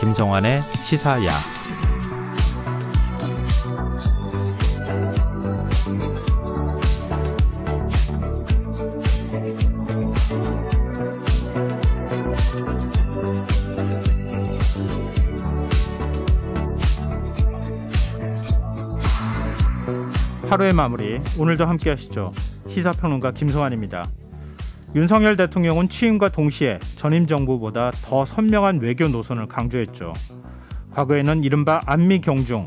김성환의 시사야. 하루의 마무리, 오늘도 함께 하시죠. 시사평론가 김성환입니다. 윤석열 대통령은 취임과 동시에 전임 정부보다 더 선명한 외교 노선을 강조했죠. 과거에는 이른바 안미 경중,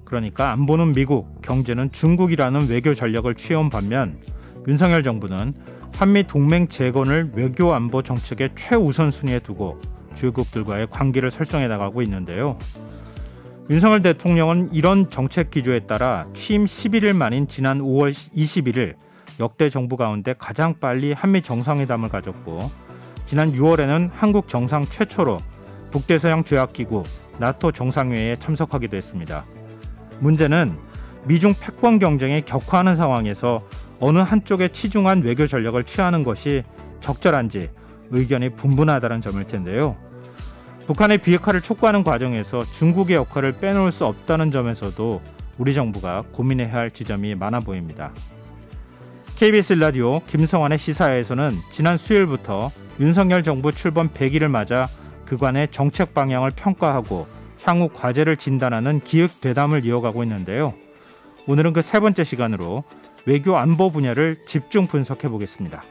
그러니까 안보는 미국, 경제는 중국이라는 외교 전략을 취해온 반면 윤석열 정부는 한미 동맹 재건을 외교 안보 정책의 최우선순위에 두고 주요국들과의 관계를 설정해 나가고 있는데요. 윤석열 대통령은 이런 정책 기조에 따라 취임 11일 만인 지난 5월 21일 역대 정부 가운데 가장 빨리 한미 정상회담을 가졌고, 지난 6월에는 한국 정상 최초로 북대서양 조약기구 나토 정상회의에 참석하기도 했습니다. 문제는 미중 패권 경쟁이 격화하는 상황에서 어느 한쪽에 치중한 외교 전략을 취하는 것이 적절한지 의견이 분분하다는 점일 텐데요. 북한의 비핵화를 촉구하는 과정에서 중국의 역할을 빼놓을 수 없다는 점에서도 우리 정부가 고민해야 할 지점이 많아 보입니다. KBS 라디오 김성환의 시사회에서는 지난 수요일부터 윤석열 정부 출범 100일을 맞아 그간의 정책 방향을 평가하고 향후 과제를 진단하는 기획대담을 이어가고 있는데요. 오늘은 그 세 번째 시간으로 외교 안보 분야를 집중 분석해 보겠습니다.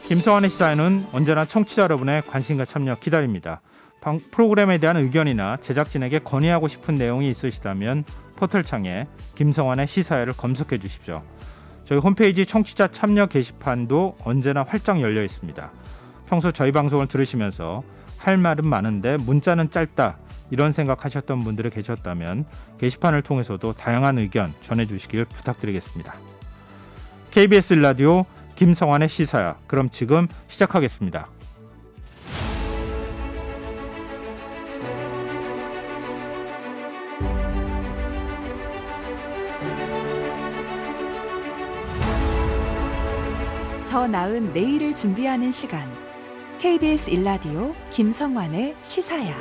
김성환의 시사회는 언제나 청취자 여러분의 관심과 참여 기다립니다. 프로그램에 대한 의견이나 제작진에게 건의하고 싶은 내용이 있으시다면 포털창에 김성환의 시사회를 검색해 주십시오. 저희 홈페이지 청취자 참여 게시판도 언제나 활짝 열려 있습니다. 평소 저희 방송을 들으시면서 할 말은 많은데 문자는 짧다, 이런 생각하셨던 분들이 계셨다면 게시판을 통해서도 다양한 의견 전해주시길 부탁드리겠습니다. KBS 라디오 김성환의 시사야, 그럼 지금 시작하겠습니다. 더 나은 내일을 준비하는 시간, KBS 1라디오 김성환의 시사야.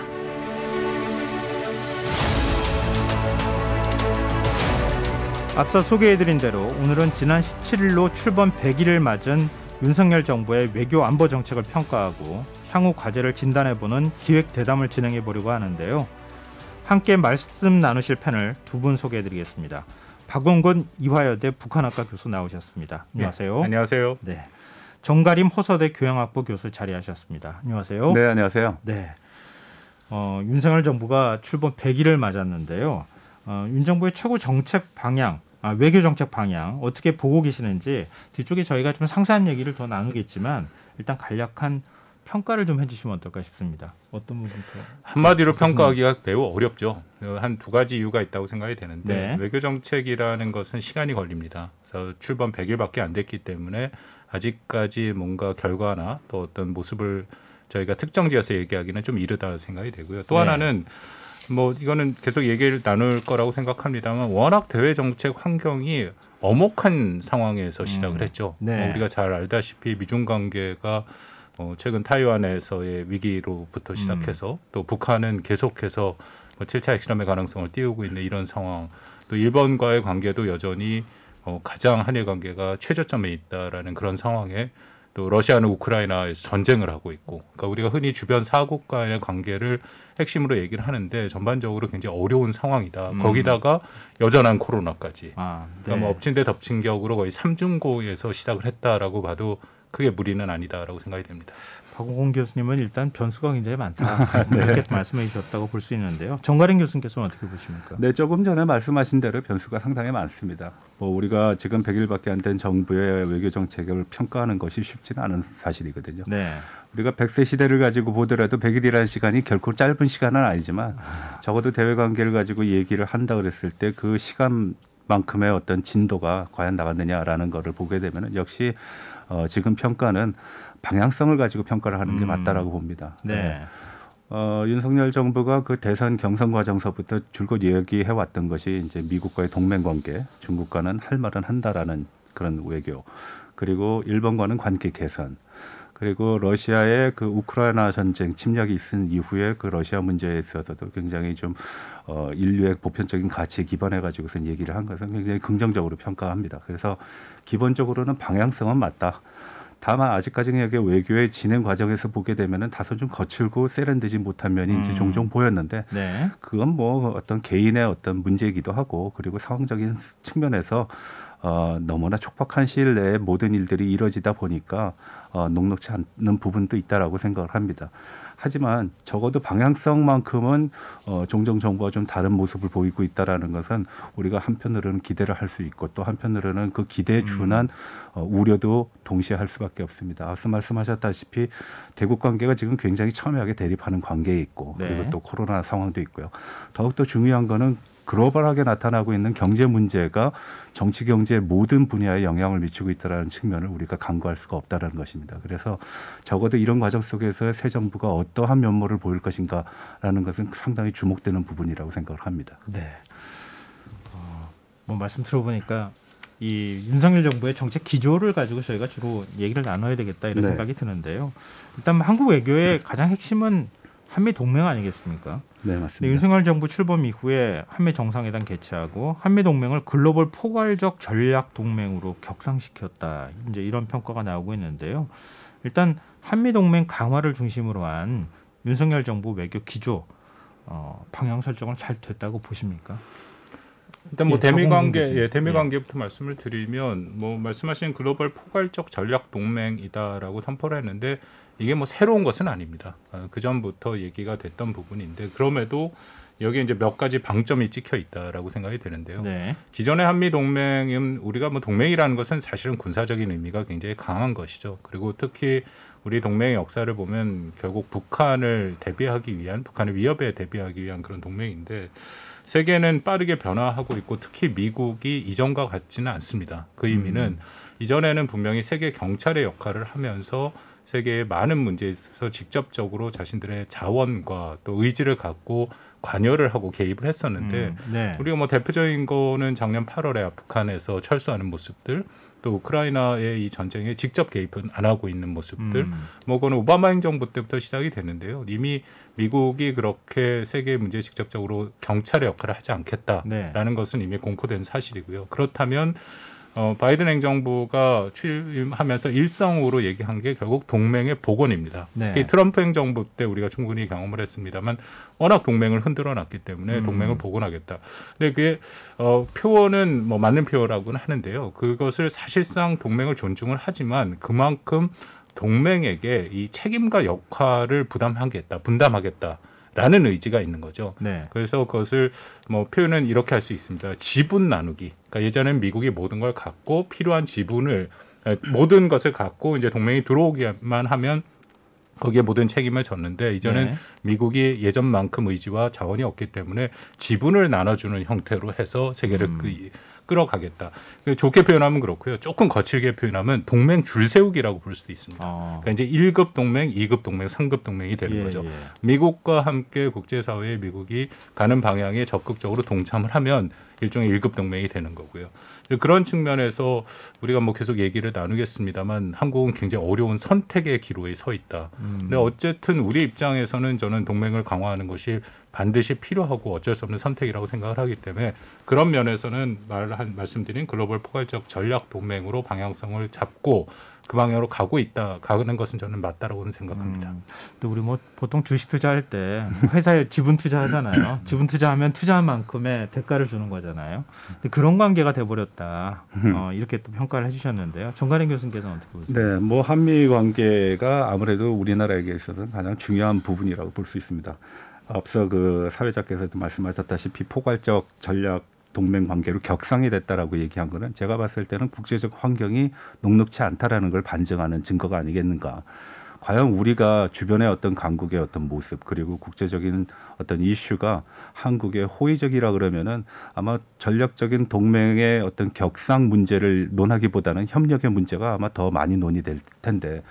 앞서 소개해드린 대로 오늘은 지난 17일로 출범 100일을 맞은 윤석열 정부의 외교 안보 정책을 평가하고 향후 과제를 진단해보는 기획대담을 진행해보려고 하는데요. 함께 말씀 나누실 패널 두 분 소개해드리겠습니다. 박원곤 이화여대 북한학과 교수 나오셨습니다. 안녕하세요. 네, 안녕하세요. 네, 정가림 호서대 교양학부 교수 자리하셨습니다. 안녕하세요. 네, 안녕하세요. 네, 윤석열 정부가 출범 100일을 맞았는데요. 윤 정부의 최고 정책 방향, 외교 정책 방향 어떻게 보고 계시는지 뒤쪽에 저희가 좀 상세한 얘기를 더 나누겠지만 일단 간략한 평가를 좀 해주시면 어떨까 싶습니다. 어떤 부분부터? 한마디로 평가하기가 매우 어렵죠. 한 두 가지 이유가 있다고 생각이 되는데, 네. 외교 정책이라는 것은 시간이 걸립니다. 그래서 출범 100일밖에 안 됐기 때문에 아직까지 뭔가 결과나 또 어떤 모습을 저희가 특정지어서 얘기하기는 좀 이르다는 생각이 되고요. 또 하나는 뭐 이거는 계속 얘기를 나눌 거라고 생각합니다만, 워낙 대외 정책 환경이 엄혹한 상황에서 시작을 했죠. 네. 우리가 잘 알다시피 미중 관계가 최근 타이완에서의 위기로부터 시작해서 또 북한은 계속해서 7차 핵실험의 가능성을 띄우고 있는 이런 상황, 또 일본과의 관계도 여전히 가장 한일 관계가 최저점에 있다라는 그런 상황에, 또 러시아는 우크라이나에서 전쟁을 하고 있고, 그러니까 우리가 흔히 주변 사국 간의 관계를 핵심으로 얘기를 하는데 전반적으로 굉장히 어려운 상황이다. 거기다가 여전한 코로나까지. 그러니까 뭐 엎친 데 덮친 격으로 거의 삼중고에서 시작을 했다라고 봐도 크게 무리는 아니다라고 생각이 됩니다. 박원곤 교수님은 일단 변수가 굉장히 많다, 이렇게 말씀해 주셨다고 볼 수 있는데요. 정가림 교수님께서는 어떻게 보십니까? 네, 조금 전에 말씀하신 대로 변수가 상당히 많습니다. 우리가 지금 100일밖에 안 된 정부의 외교 정책을 평가하는 것이 쉽지는 않은 사실이거든요. 네. 우리가 100세 시대를 가지고 보더라도 100일이라는 시간이 결코 짧은 시간은 아니지만 적어도 대외 관계를 가지고 얘기를 한다 그랬을 때 그 시간만큼의 어떤 진도가 과연 나갔느냐라는 것을 보게 되면 역시 지금 평가는 방향성을 가지고 평가를 하는 게 맞다라고 봅니다. 네. 윤석열 정부가 그 대선 경선 과정서부터 줄곧 얘기해 왔던 것이 이제 미국과의 동맹 관계, 중국과는 할 말은 한다라는 그런 외교, 그리고 일본과는 관계 개선, 그리고 러시아의 그 우크라이나 전쟁 침략이 있은 이후에 그 러시아 문제에 있어서도 굉장히 좀 인류의 보편적인 가치에 기반해 가지고선 얘기를 한 것은 굉장히 긍정적으로 평가합니다. 그래서 기본적으로는 방향성은 맞다. 다만 아직까지는 여기 외교의 진행 과정에서 보게 되면은 다소 좀 거칠고 세련되지 못한 면이 이제 종종 보였는데 네. 그건 뭐 어떤 개인의 어떤 문제이기도 하고 그리고 상황적인 측면에서 너무나 촉박한 시일 내에 모든 일들이 이뤄지다 보니까 녹록지 않는 부분도 있다라고 생각을 합니다. 하지만 적어도 방향성만큼은 종종 정부가 좀 다른 모습을 보이고 있다라는 것은 우리가 한편으로는 기대를 할 수 있고 또 한편으로는 그 기대에 준한 우려도 동시에 할 수밖에 없습니다. 앞서 말씀하셨다시피 대국 관계가 지금 굉장히 첨예하게 대립하는 관계에 있고 네. 그리고 또 코로나 상황도 있고요. 더욱더 중요한 거는 글로벌하게 나타나고 있는 경제 문제가 정치 경제의 모든 분야에 영향을 미치고 있다는 측면을 우리가 간과할 수가 없다는 것입니다. 그래서 적어도 이런 과정 속에서 새 정부가 어떠한 면모를 보일 것인가라는 것은 상당히 주목되는 부분이라고 생각을 합니다. 네. 뭐 말씀 들어보니까 이 윤석열 정부의 정책 기조를 가지고 저희가 주로 얘기를 나눠야 되겠다 이런 네. 생각이 드는데요. 일단 한국 외교의 가장 핵심은 한미 동맹 아니겠습니까? 네, 근데 맞습니다. 윤석열 정부 출범 이후에 한미 정상회담 개최하고 한미 동맹을 글로벌 포괄적 전략 동맹으로 격상시켰다. 이제 이런 평가가 나오고 있는데요. 일단 한미 동맹 강화를 중심으로 한 윤석열 정부 외교 기조 방향 설정은 잘 됐다고 보십니까? 일단 뭐 예, 대미 박홍근 관계, 교수님. 예, 대미 예. 관계부터 말씀을 드리면 뭐 말씀하신 글로벌 포괄적 전략 동맹이다라고 선포를 했는데 이게 뭐 새로운 것은 아닙니다. 그 전부터 얘기가 됐던 부분인데 그럼에도 여기에 이제 몇 가지 방점이 찍혀 있다라고 생각이 되는데요. 네. 기존의 한미 동맹은 우리가 뭐 동맹이라는 것은 사실은 군사적인 의미가 굉장히 강한 것이죠. 그리고 특히 우리 동맹의 역사를 보면 결국 북한을 대비하기 위한 북한의 위협에 대비하기 위한 그런 동맹인데 세계는 빠르게 변화하고 있고 특히 미국이 이전과 같지는 않습니다. 그 의미는 이전에는 분명히 세계 경찰의 역할을 하면서 세계의 많은 문제에 있어서 직접적으로 자신들의 자원과 또 의지를 갖고 관여를 하고 개입을 했었는데 네. 우리가 뭐 대표적인 거는 작년 8월에 북한에서 철수하는 모습들 또 우크라이나의 이 전쟁에 직접 개입은 안 하고 있는 모습들 뭐 그거는 오바마 행정부 때부터 시작이 됐는데요. 이미 미국이 그렇게 세계 문제에 직접적으로 경찰의 역할을 하지 않겠다라는 네. 것은 이미 공포된 사실이고요. 그렇다면 바이든 행정부가 취임하면서 일성으로 얘기한 게 결국 동맹의 복원입니다. 네. 특히 트럼프 행정부 때 우리가 충분히 경험을 했습니다만 워낙 동맹을 흔들어 놨기 때문에 동맹을 복원하겠다. 근데 그게 표어는 뭐 맞는 표어라고는 하는데요. 그것을 사실상 동맹을 존중을 하지만 그만큼 동맹에게 이 책임과 역할을 분담하겠다. 라는 의지가 있는 거죠. 네. 그래서 그것을 뭐 표현은 이렇게 할 수 있습니다. 지분 나누기. 그러니까 예전에는 미국이 모든 걸 갖고 필요한 지분을 모든 것을 갖고 이제 동맹이 들어오기만 하면 거기에 모든 책임을 졌는데 이제는 네. 미국이 예전만큼 의지와 자원이 없기 때문에 지분을 나눠주는 형태로 해서 세계를 끌어가겠다. 좋게 표현하면 그렇고요. 조금 거칠게 표현하면 동맹 줄 세우기라고 볼 수도 있습니다. 그러니까 이제 1급 동맹, 2급 동맹, 3급 동맹이 되는 거죠. 예. 미국과 함께 국제사회에 미국이 가는 방향에 적극적으로 동참을 하면 일종의 1급 동맹이 되는 거고요. 그런 측면에서 우리가 뭐 계속 얘기를 나누겠습니다만 한국은 굉장히 어려운 선택의 기로에 서 있다. 근데 어쨌든 우리 입장에서는 저는 동맹을 강화하는 것이 반드시 필요하고 어쩔 수 없는 선택이라고 생각을 하기 때문에 그런 면에서는 말씀드린 글로벌 포괄적 전략 동맹으로 방향성을 잡고 그 방향으로 가는 것은 저는 맞다라고는 생각합니다. 또 우리 뭐 보통 주식 투자할 때 회사에 지분 투자하잖아요. 지분 투자하면 투자한 만큼의 대가를 주는 거잖아요. 근데 그런 관계가 돼버렸다. 이렇게 또 평가를 해주셨는데요. 정가림 교수님께서는 어떻게 보세요? 네, 뭐 한미 관계가 아무래도 우리나라에게 있어서는 가장 중요한 부분이라고 볼 수 있습니다. 앞서 그 사회자께서도 말씀하셨다시피 포괄적 전략 동맹 관계로 격상이 됐다라고 얘기한 거는 제가 봤을 때는 국제적 환경이 녹록치 않다라는 걸 반증하는 증거가 아니겠는가. 과연 우리가 주변의 어떤 강국의 어떤 모습 그리고 국제적인 어떤 이슈가 한국에 호의적이라 그러면은 아마 전략적인 동맹의 어떤 격상 문제를 논하기보다는 협력의 문제가 아마 더 많이 논의될 텐데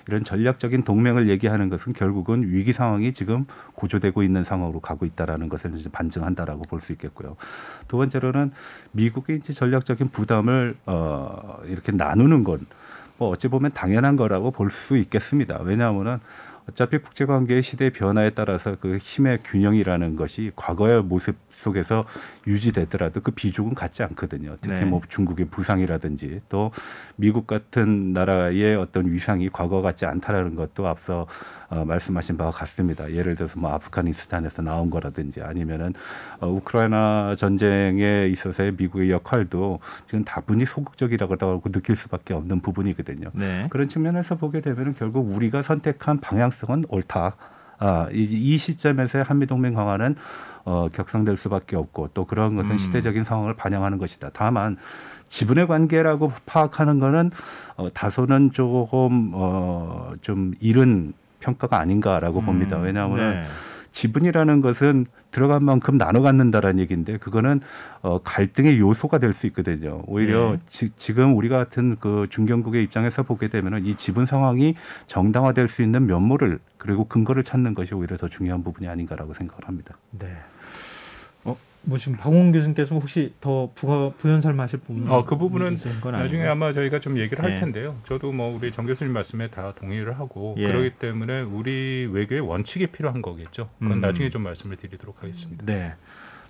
이런 전략적인 동맹을 얘기하는 것은 결국은 위기 상황이 지금 고조되고 있는 상황으로 가고 있다라는 것을 이제 반증한다라고 볼 수 있겠고요. 두 번째로는 미국의 이제 전략적인 부담을 이렇게 나누는 건 어찌 보면 당연한 거라고 볼 수 있겠습니다. 왜냐하면은 어차피 국제관계의 시대의 변화에 따라서 그 힘의 균형이라는 것이 과거의 모습 속에서 유지되더라도 그 비중은 같지 않거든요. 특히 네. 뭐 중국의 부상이라든지 또 미국 같은 나라의 어떤 위상이 과거 같지 않다라는 것도 앞서 말씀하신 바와 같습니다. 예를 들어서 뭐 아프가니스탄에서 나온 거라든지 아니면은 우크라이나 전쟁에 있어서의 미국의 역할도 지금 다분히 소극적이라고 느낄 수밖에 없는 부분이거든요. 네. 그런 측면에서 보게 되면 결국 우리가 선택한 방향성은 옳다. 이 시점에서의 한미동맹 강화는 격상될 수밖에 없고 또 그런 것은 시대적인 상황을 반영하는 것이다. 다만 지분의 관계라고 파악하는 것은 다소는 조금 좀 이른 평가가 아닌가라고 봅니다. 왜냐하면 네. 지분이라는 것은 들어간 만큼 나눠 갖는다라는 얘기인데 그거는 갈등의 요소가 될 수 있거든요. 오히려 지금 우리 같은 그 중견국의 입장에서 보게 되면은 이 지분 상황이 정당화될 수 있는 면모를 그리고 근거를 찾는 것이 오히려 더 중요한 부분이 아닌가라고 생각을 합니다. 네. 뭐 지금 박홍 교수님께서 혹시 더 부연설마하실 부분? 그 부분은 나중에 아마 저희가 좀 얘기를 할 예. 텐데요. 저도 뭐 우리 정 교수님 말씀에 다 동의를 하고 예. 그렇기 때문에 우리 외교의 원칙이 필요한 거겠죠. 그건 나중에 좀 말씀을 드리도록 하겠습니다. 네.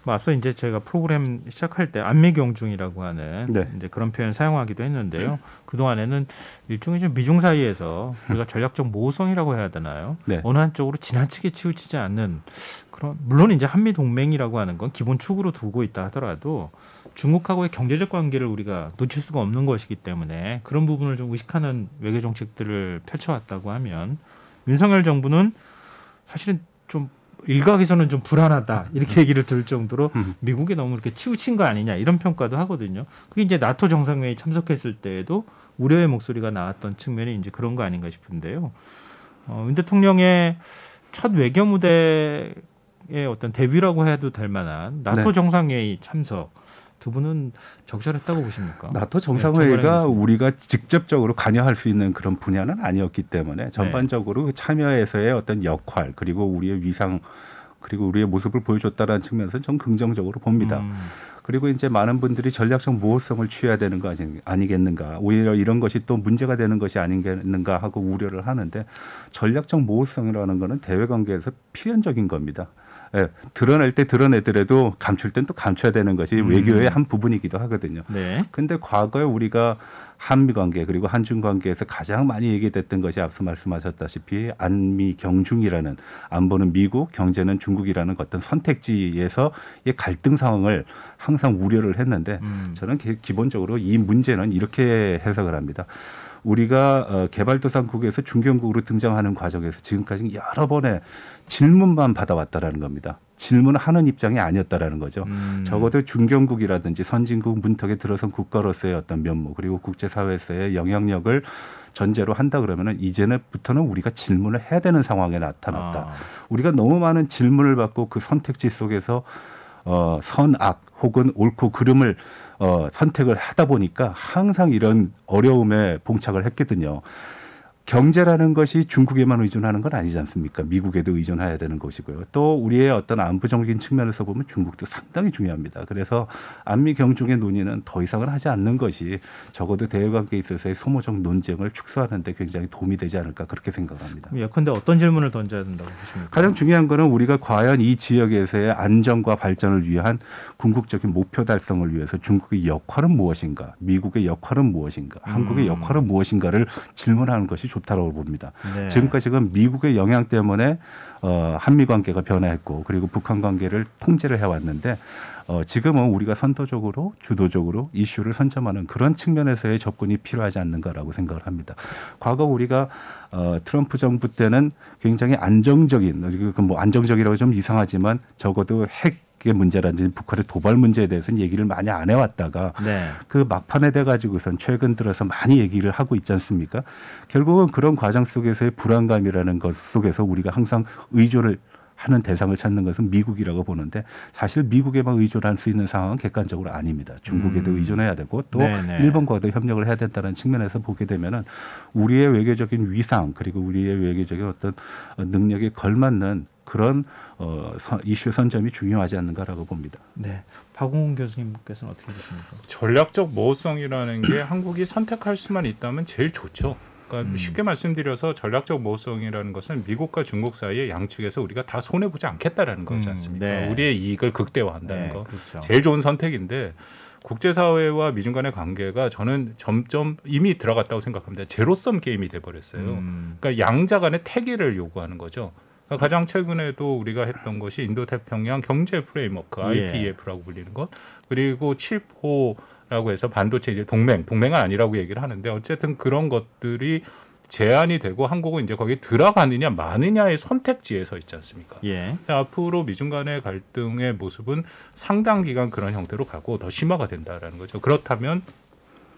뭐 앞서 이제 저희가 프로그램 시작할 때 안미경중이라고 하는 네. 이제 그런 표현 사용하기도 했는데요. 그 동안에는 일종의 좀 미중 사이에서 우리가 전략적 모호성이라고 해야 되나요? 네. 어느 한쪽으로 지나치게 치우치지 않는 그런 물론 이제 한미 동맹이라고 하는 건 기본 축으로 두고 있다 하더라도 중국하고의 경제적 관계를 우리가 놓칠 수가 없는 것이기 때문에 그런 부분을 좀 의식하는 외교 정책들을 펼쳐왔다고 하면 윤석열 정부는 사실은 좀 일각에서는 좀 불안하다 이렇게 얘기를 들을 정도로 미국에 너무 이렇게 치우친 거 아니냐 이런 평가도 하거든요. 그게 이제 나토 정상회의 참석했을 때에도 우려의 목소리가 나왔던 측면이 이제 그런 거 아닌가 싶은데요. 윤 대통령의 첫 외교 무대의 어떤 데뷔라고 해도 될 만한 나토 네. 정상회의 참석 두 분은 적절했다고 보십니까? 나토 정상회의가 네, 우리가 직접적으로 관여할 수 있는 그런 분야는 아니었기 때문에 전반적으로 그 참여에서의 어떤 역할 그리고 우리의 위상 그리고 우리의 모습을 보여줬다라는 측면에서 좀 긍정적으로 봅니다. 그리고 이제 많은 분들이 전략적 모호성을 취해야 되는 거 아니겠는가. 오히려 이런 것이 또 문제가 되는 것이 아니겠는가 하고 우려를 하는데 전략적 모호성이라는 거는 대외 관계에서 필연적인 겁니다. 예, 드러낼 때 드러내더라도 감출 땐 또 감춰야 되는 것이 외교의 한 부분이기도 하거든요. 네. 근데 과거에 우리가 한미 관계 그리고 한중 관계에서 가장 많이 얘기됐던 것이 앞서 말씀하셨다시피 안미 경중이라는 안보는 미국, 경제는 중국이라는 어떤 선택지에서의 갈등 상황을 항상 우려를 했는데 저는 기본적으로 이 문제는 이렇게 해석을 합니다. 우리가 개발도상국에서 중견국으로 등장하는 과정에서 지금까지 여러 번의 질문만 받아왔다라는 겁니다. 질문하는 입장이 아니었다라는 거죠. 적어도 중견국이라든지 선진국 문턱에 들어선 국가로서의 어떤 면모 그리고 국제사회에서의 영향력을 전제로 한다 그러면은 이제부터는 우리가 질문을 해야 되는 상황에 나타났다. 우리가 너무 많은 질문을 받고 그 선택지 속에서 선악 혹은 옳고 그름을 선택을 하다 보니까 항상 이런 어려움에 봉착을 했거든요. 경제라는 것이 중국에만 의존하는 건 아니지 않습니까? 미국에도 의존해야 되는 것이고요. 또 우리의 어떤 안보적인 측면에서 보면 중국도 상당히 중요합니다. 그래서 안미 경중의 논의는 더 이상은 하지 않는 것이 적어도 대외관계에 있어서의 소모적 논쟁을 축소하는 데 굉장히 도움이 되지 않을까 그렇게 생각합니다. 예컨대 어떤 질문을 던져야 된다고 보십니까? 가장 중요한 거는 우리가 과연 이 지역에서의 안정과 발전을 위한 궁극적인 목표 달성을 위해서 중국의 역할은 무엇인가, 미국의 역할은 무엇인가, 한국의 역할은 무엇인가를 질문하는 것이 좋다고 봅니다. 네. 지금까지는 미국의 영향 때문에 한미 관계가 변화했고 그리고 북한 관계를 통제를 해왔는데 지금은 우리가 선도적으로 주도적으로 이슈를 선점하는 그런 측면에서의 접근이 필요하지 않는가라고 생각을 합니다. 과거 우리가 트럼프 정부 때는 굉장히 안정적인, 뭐 안정적이라고 좀 이상하지만 적어도 핵의 문제라든지 북한의 도발 문제에 대해서는 얘기를 많이 안 해왔다가 그 막판에 돼 가지고선 최근 들어서 많이 얘기를 하고 있지 않습니까? 결국은 그런 과정 속에서의 불안감이라는 것 속에서 우리가 항상 의존을 하는 대상을 찾는 것은 미국이라고 보는데 사실 미국에만 의존할 수 있는 상황은 객관적으로 아닙니다. 중국에도 의존해야 되고 또 일본과도 협력을 해야 된다는 측면에서 보게 되면은 우리의 외교적인 위상 그리고 우리의 외교적인 어떤 능력에 걸맞는 그런 이슈 선점이 중요하지 않는가라고 봅니다. 네, 박홍훈 교수님께서는 어떻게 보십니까? 전략적 모호성이라는 게 한국이 선택할 수만 있다면 제일 좋죠. 그러니까 쉽게 말씀드려서 전략적 모호성이라는 것은 미국과 중국 사이에 양측에서 우리가 다 손해 보지 않겠다라는 거지 않습니까? 네. 우리의 이익을 극대화한다는 네, 거 그렇죠. 제일 좋은 선택인데 국제사회와 미중 간의 관계가 저는 점점 이미 들어갔다고 생각합니다. 제로섬 게임이 돼버렸어요. 그러니까 양자 간의 태기를 요구하는 거죠. 그러니까 가장 최근에도 우리가 했던 것이 인도태평양 경제 프레임워크 IPEF라고 불리는 것, 그리고 7호라고 해서 반도체 이제 동맹은 아니라고 얘기를 하는데 어쨌든 그런 것들이 제한이 되고 한국은 이제 거기에 들어가느냐 마느냐의 선택지에 서 있지 않습니까? 예. 앞으로 미중 간의 갈등의 모습은 상당 기간 그런 형태로 가고 더 심화가 된다라는 거죠. 그렇다면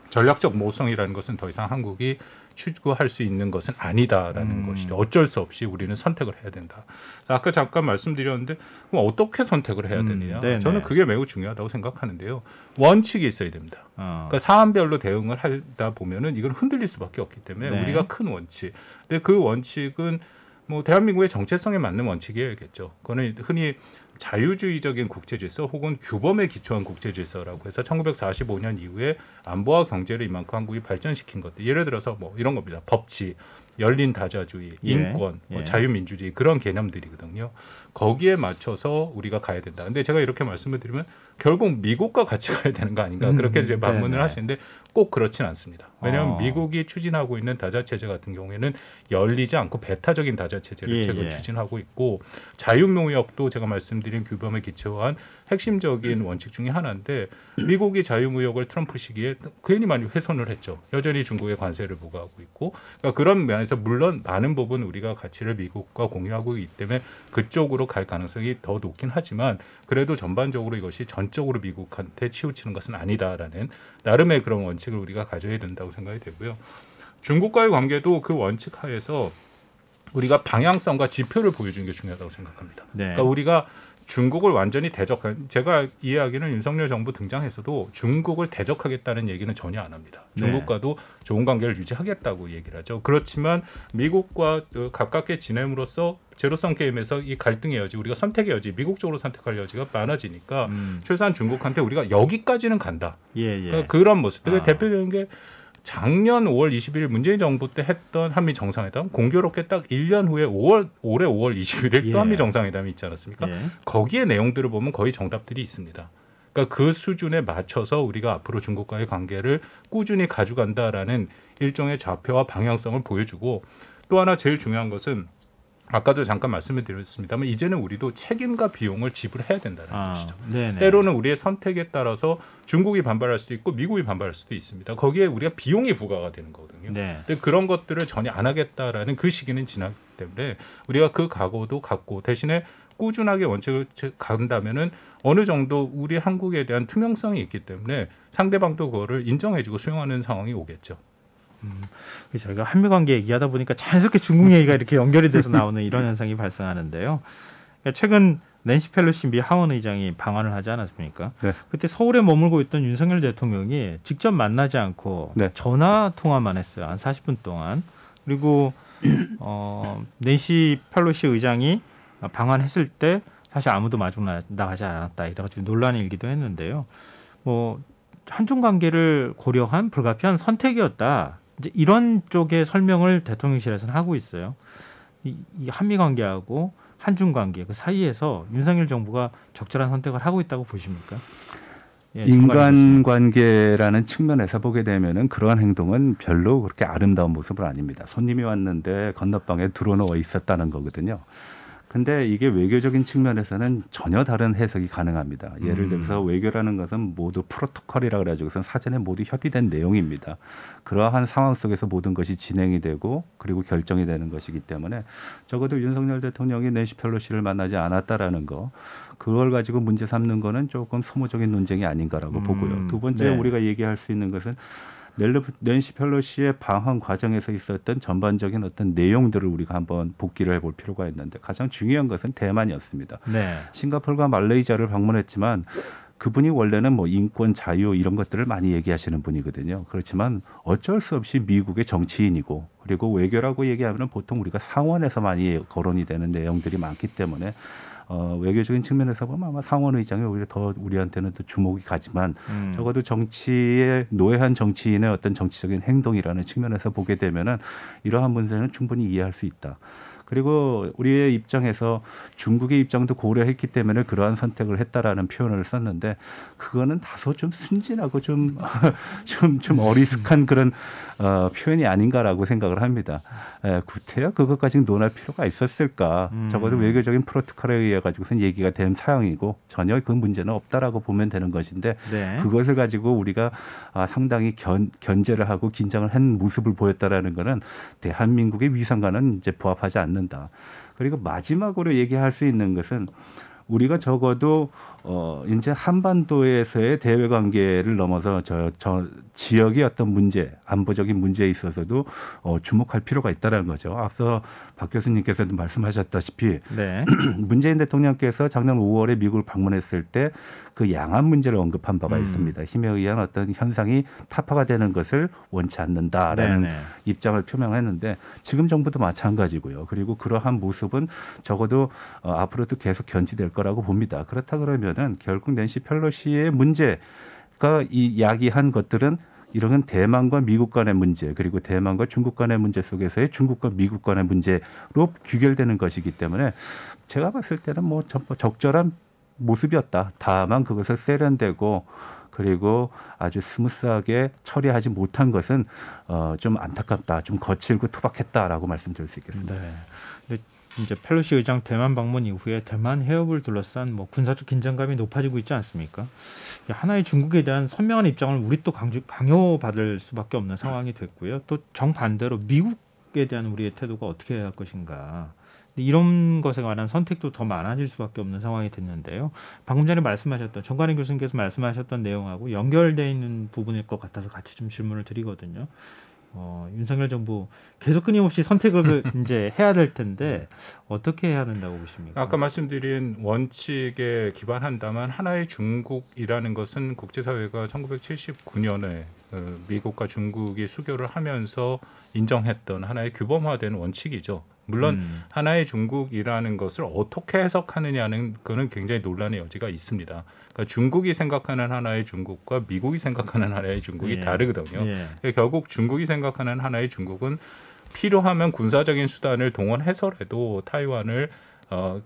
전략적 모호성이라는 것은 더 이상 한국이 추구할 수 있는 것은 아니다라는 것이죠. 어쩔 수 없이 우리는 선택을 해야 된다. 아까 잠깐 말씀드렸는데 그럼 어떻게 선택을 해야 되느냐? 네네. 저는 그게 매우 중요하다고 생각하는데요. 원칙이 있어야 됩니다. 그러니까 사안별로 대응을 하다 보면은 이건 흔들릴 수밖에 없기 때문에 네. 우리가 큰 원칙. 근데 그 원칙은 뭐 대한민국의 정체성에 맞는 원칙이어야겠죠. 그거는 흔히 자유주의적인 국제질서 혹은 규범에 기초한 국제질서라고 해서 1945년 이후에 안보와 경제를 이만큼 한국이 발전시킨 것들. 예를 들어서 뭐 이런 겁니다. 법치, 열린 다자주의, 인권, 예. 자유민주주의 그런 개념들이거든요. 거기에 맞춰서 우리가 가야 된다. 근데 제가 이렇게 말씀을 드리면 결국 미국과 같이 가야 되는 거 아닌가 그렇게 이제 반문을 네네. 하시는데 꼭 그렇진 않습니다. 왜냐하면 미국이 추진하고 있는 다자체제 같은 경우에는 열리지 않고 배타적인 다자체제를 최근 추진하고 있고 자유무역도 제가 말씀드린 규범에 기초한 핵심적인 원칙 중에 하나인데 미국이 자유무역을 트럼프 시기에 괜히 많이 훼손을 했죠. 여전히 중국에 관세를 부과하고 있고 그러니까 그런 면에서 물론 많은 부분 우리가 가치를 미국과 공유하고 있기 때문에 그쪽으로 갈 가능성이 더 높긴 하지만 그래도 전반적으로 이것이 전적으로 미국한테 치우치는 것은 아니다라는 나름의 그런 원칙을 우리가 가져야 된다고 생각이 되고요. 중국과의 관계도 그 원칙 하에서 우리가 방향성과 지표를 보여주는 게 중요하다고 생각합니다. 네. 그러니까 우리가 중국을 완전히 제가 이해하기는 윤석열 정부 등장해서도 중국을 대적하겠다는 얘기는 전혀 안 합니다. 중국과도 좋은 관계를 유지하겠다고 얘기를 하죠. 그렇지만 미국과 가깝게 지냄으로써 제로섬 게임에서 이 갈등의 여지, 우리가 선택의 여지, 미국 쪽으로 선택할 여지가 많아지니까 최소한 중국한테 우리가 여기까지는 간다. 그러니까 그런 모습. 대표적인 게 작년 5월 20일 문재인 정부 때 했던 한미 정상회담 공교롭게 딱 1년 후에 올해 5월 21일 또 한미 정상회담이 있지 않았습니까? 거기에 내용들을 보면 거의 정답들이 있습니다. 그러니까 그 수준에 맞춰서 우리가 앞으로 중국과의 관계를 꾸준히 가져간다라는 일종의 좌표와 방향성을 보여주고 또 하나 제일 중요한 것은 아까도 잠깐 말씀을 드렸습니다만 이제는 우리도 책임과 비용을 지불해야 된다는 것이죠. 네네. 때로는 우리의 선택에 따라서 중국이 반발할 수도 있고 미국이 반발할 수도 있습니다. 거기에 우리가 비용이 부과가 되는 거거든요. 근데 그런 것들을 전혀 안 하겠다라는 그 시기는 지났기 때문에 우리가 그 각오도 갖고 대신에 꾸준하게 원칙을 간다면은 어느 정도 우리 한국에 대한 투명성이 있기 때문에 상대방도 그거를 인정해주고 수용하는 상황이 오겠죠. 저희가 한미 관계 얘기하다 보니까 자연스럽게 중국 얘기가 이렇게 연결이 돼서 나오는 이런 현상이 발생하는데요. 그러니까 최근 낸시 펠로시 미 하원 의장이 방한을 하지 않았습니까? 네. 그때 서울에 머물고 있던 윤석열 대통령이 직접 만나지 않고 전화 통화만 했어요. 한 40분 동안. 그리고 낸시 펠로시 의장이 방한했을 때 사실 아무도 마중 나가지 않았다. 이래가지고 논란이 일기도 했는데요. 뭐 한중 관계를 고려한 불가피한 선택이었다. 이제 이런 쪽의 설명을 대통령실에서는 하고 있어요. 이 한미 관계하고 한중 관계 그 사이에서 윤석열 정부가 적절한 선택을 하고 있다고 보십니까? 인간관계라는 측면에서 보게 되면은 그러한 행동은 별로 그렇게 아름다운 모습은 아닙니다. 손님이 왔는데 건너방에 들어누워 있었다는 거거든요. 근데 이게 외교적인 측면에서는 전혀 다른 해석이 가능합니다. 예를 들어서 외교라는 것은 모두 프로토콜이라 그래가지고선 사전에 모두 협의된 내용입니다. 그러한 상황 속에서 모든 것이 진행이 되고 그리고 결정이 되는 것이기 때문에 적어도 윤석열 대통령이 낸시 펠로시를 만나지 않았다라는 거 그걸 가지고 문제 삼는 거는 조금 소모적인 논쟁이 아닌가라고 보고요. 두 번째 우리가 얘기할 수 있는 것은 낸시 펠로시의 방한 과정에서 있었던 전반적인 어떤 내용들을 우리가 한번 복기를 해볼 필요가 있는데 가장 중요한 것은 대만이었습니다. 싱가포르가 말레이시아를 방문했지만 그분이 원래는 뭐 인권, 자유 이런 것들을 많이 얘기하시는 분이거든요. 그렇지만 어쩔 수 없이 미국의 정치인이고 그리고 외교라고 얘기하면 보통 우리가 상원에서 많이 거론이 되는 내용들이 많기 때문에 외교적인 측면에서 보면 아마 상원 의장이 오히려 더 우리한테는 더 주목이 가지만 적어도 정치에 노예한 정치인의 어떤 정치적인 행동이라는 측면에서 보게 되면은 이러한 문제는 충분히 이해할 수 있다. 그리고 우리의 입장에서 중국의 입장도 고려했기 때문에 그러한 선택을 했다라는 표현을 썼는데 그거는 다소 좀 순진하고 좀 어리숙한 그런 표현이 아닌가라고 생각을 합니다. 구태여 그것까지 논할 필요가 있었을까? 적어도 외교적인 프로토콜에 의해 가지고선 얘기가 된 사항이고 전혀 그 문제는 없다라고 보면 되는 것인데 네. 그것을 가지고 우리가 상당히 견제를 하고 긴장을 한 모습을 보였다라는 것은 대한민국의 위상과는 이제 부합하지 않는다. 그리고 마지막으로 얘기할 수 있는 것은 우리가 적어도 이제 한반도에서의 대외 관계를 넘어서 저 지역의 어떤 문제, 안보적인 문제에 있어서도 주목할 필요가 있다는 거죠. 앞서 박 교수님께서도 말씀하셨다시피 네. 문재인 대통령께서 작년 5월에 미국을 방문했을 때 그 양안 문제를 언급한 바가 있습니다. 힘에 의한 어떤 현상이 타파가 되는 것을 원치 않는다라는 네네. 입장을 표명했는데 지금 정부도 마찬가지고요. 그리고 그러한 모습은 적어도 앞으로도 계속 견지될 거라고 봅니다. 그렇다 그러면은 결국 낸시 펠로시의 문제가 이 야기한 것들은 이런 대만과 미국 간의 문제 그리고 대만과 중국 간의 문제 속에서의 중국과 미국 간의 문제로 귀결되는 것이기 때문에 제가 봤을 때는 뭐 적절한 모습이었다. 다만 그것을 세련되고 그리고 아주 스무스하게 처리하지 못한 것은 좀 안타깝다. 좀 거칠고 투박했다라고 말씀드릴 수 있겠습니다. 네. 근데 이제 펠로시 의장 대만 방문 이후에 대만 해협을 둘러싼 뭐 군사적 긴장감이 높아지고 있지 않습니까? 하나의 중국에 대한 선명한 입장을 우리 또 강요받을 수밖에 없는 상황이 됐고요. 또 정반대로 미국에 대한 우리의 태도가 어떻게 해야 할 것인가. 이런 것에 관한 선택도 더 많아질 수밖에 없는 상황이 됐는데요. 방금 전에 말씀하셨던 정관인 교수님께서 말씀하셨던 내용하고 연결되어 있는 부분일 것 같아서 같이 좀 질문을 드리거든요. 윤석열 정부 계속 끊임없이 선택을 이제 해야 될 텐데 어떻게 해야 된다고 보십니까? 아까 말씀드린 원칙에 기반한다면 하나의 중국이라는 것은 국제사회가 1979년에 미국과 중국이 수교를 하면서 인정했던 하나의 규범화된 원칙이죠. 물론 하나의 중국이라는 것을 어떻게 해석하느냐는 그는 굉장히 논란의 여지가 있습니다. 그러니까 중국이 생각하는 하나의 중국과 미국이 생각하는 하나의 중국이 다르거든요. 결국 중국이 생각하는 하나의 중국은 필요하면 군사적인 수단을 동원해서라도 타이완을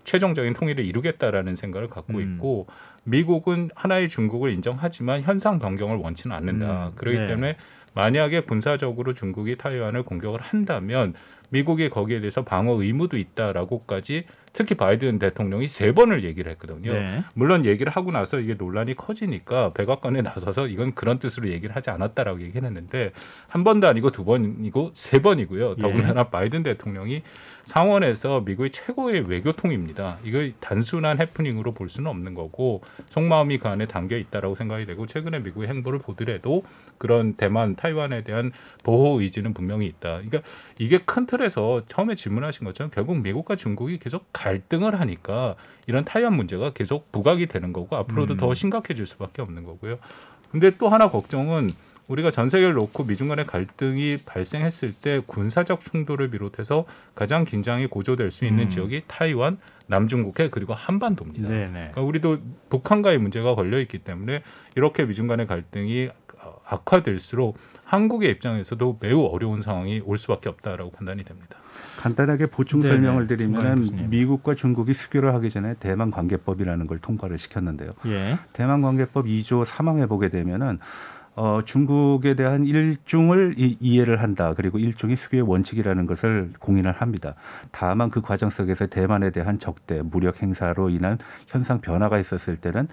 최종적인 통일을 이루겠다라는 생각을 갖고 있고 미국은 하나의 중국을 인정하지만 현상 변경을 원치는 않는다. 그렇기 때문에 만약에 군사적으로 중국이 타이완을 공격을 한다면 미국이 거기에 대해서 방어 의무도 있다라고까지 특히 바이든 대통령이 3번을 얘기를 했거든요. 물론 얘기를 하고 나서 이게 논란이 커지니까 백악관에 나서서 이건 그런 뜻으로 얘기를 하지 않았다라고 얘기를 했는데 한 번도 아니고 2번이고 3번이고요. 더군다나 바이든 대통령이 상원에서 미국의 최고의 외교통입니다. 이거 단순한 해프닝으로 볼 수는 없는 거고 속마음이 그 안에 담겨 있다라고 생각이 되고 최근에 미국의 행보를 보더라도 그런 대만, 타이완에 대한 보호 의지는 분명히 있다. 그러니까 이게 큰 틀에서 처음에 질문하신 것처럼 결국 미국과 중국이 계속 갈등을 하니까 이런 타이완 문제가 계속 부각이 되는 거고 앞으로도 더 심각해질 수밖에 없는 거고요. 근데 또 하나 걱정은 우리가 전 세계를 놓고 미중 간의 갈등이 발생했을 때 군사적 충돌을 비롯해서 가장 긴장이 고조될 수 있는 지역이 타이완, 남중국해 그리고 한반도입니다. 그러니까 우리도 북한과의 문제가 걸려 있기 때문에 이렇게 미중 간의 갈등이 악화될수록 한국의 입장에서도 매우 어려운 상황이 올 수밖에 없다라고 판단이 됩니다. 간단하게 보충 설명을 드리면 미국과 중국이 수교를 하기 전에 대만 관계법이라는 걸 통과를 시켰는데요. 대만 관계법 2조 3항에 보게 되면은 중국에 대한 일중을 이해를 한다. 그리고 일중이 수교의 원칙이라는 것을 공인을 합니다. 다만 그 과정 속에서 대만에 대한 적대, 무력 행사로 인한 현상 변화가 있었을 때는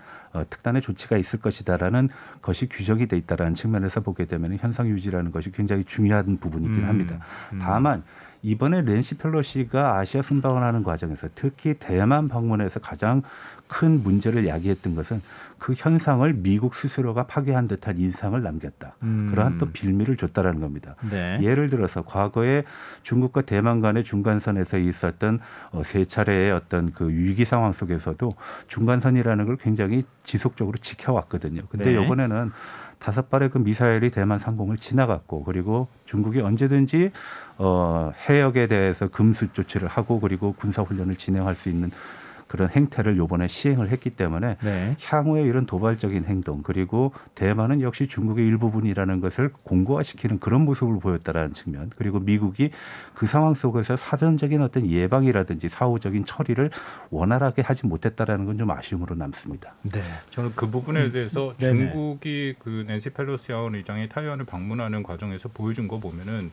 특단의 조치가 있을 것이다라는 것이 규정이 돼 있다라는 측면에서 보게 되면 현상 유지라는 것이 굉장히 중요한 부분이긴 합니다. 다만 이번에 낸시 펠로시가 아시아 순방을 하는 과정에서 특히 대만 방문에서 가장 큰 문제를 야기했던 것은 그 현상을 미국 스스로가 파괴한 듯한 인상을 남겼다. 그러한 또 빌미를 줬다라는 겁니다. 네. 예를 들어서 과거에 중국과 대만 간의 중간선에서 있었던 세 차례의 어떤 그 위기 상황 속에서도 중간선이라는 걸 굉장히 지속적으로 지켜왔거든요. 근데 네. 이번에는 5발의 그 미사일이 대만 상공을 지나갔고 그리고 중국이 언제든지 해역에 대해서 금수 조치를 하고 그리고 군사훈련을 진행할 수 있는 그런 행태를 이번에 시행을 했기 때문에 네. 향후에 이런 도발적인 행동 그리고 대만은 역시 중국의 일부분이라는 것을 공고화시키는 그런 모습을 보였다라는 측면 그리고 미국이 그 상황 속에서 사전적인 어떤 예방이라든지 사후적인 처리를 원활하게 하지 못했다라는 건 좀 아쉬움으로 남습니다. 네. 저는 그 부분에 대해서 네네. 중국이 그 낸시 펠로시 하원 의장이 타이완을 방문하는 과정에서 보여준 거 보면은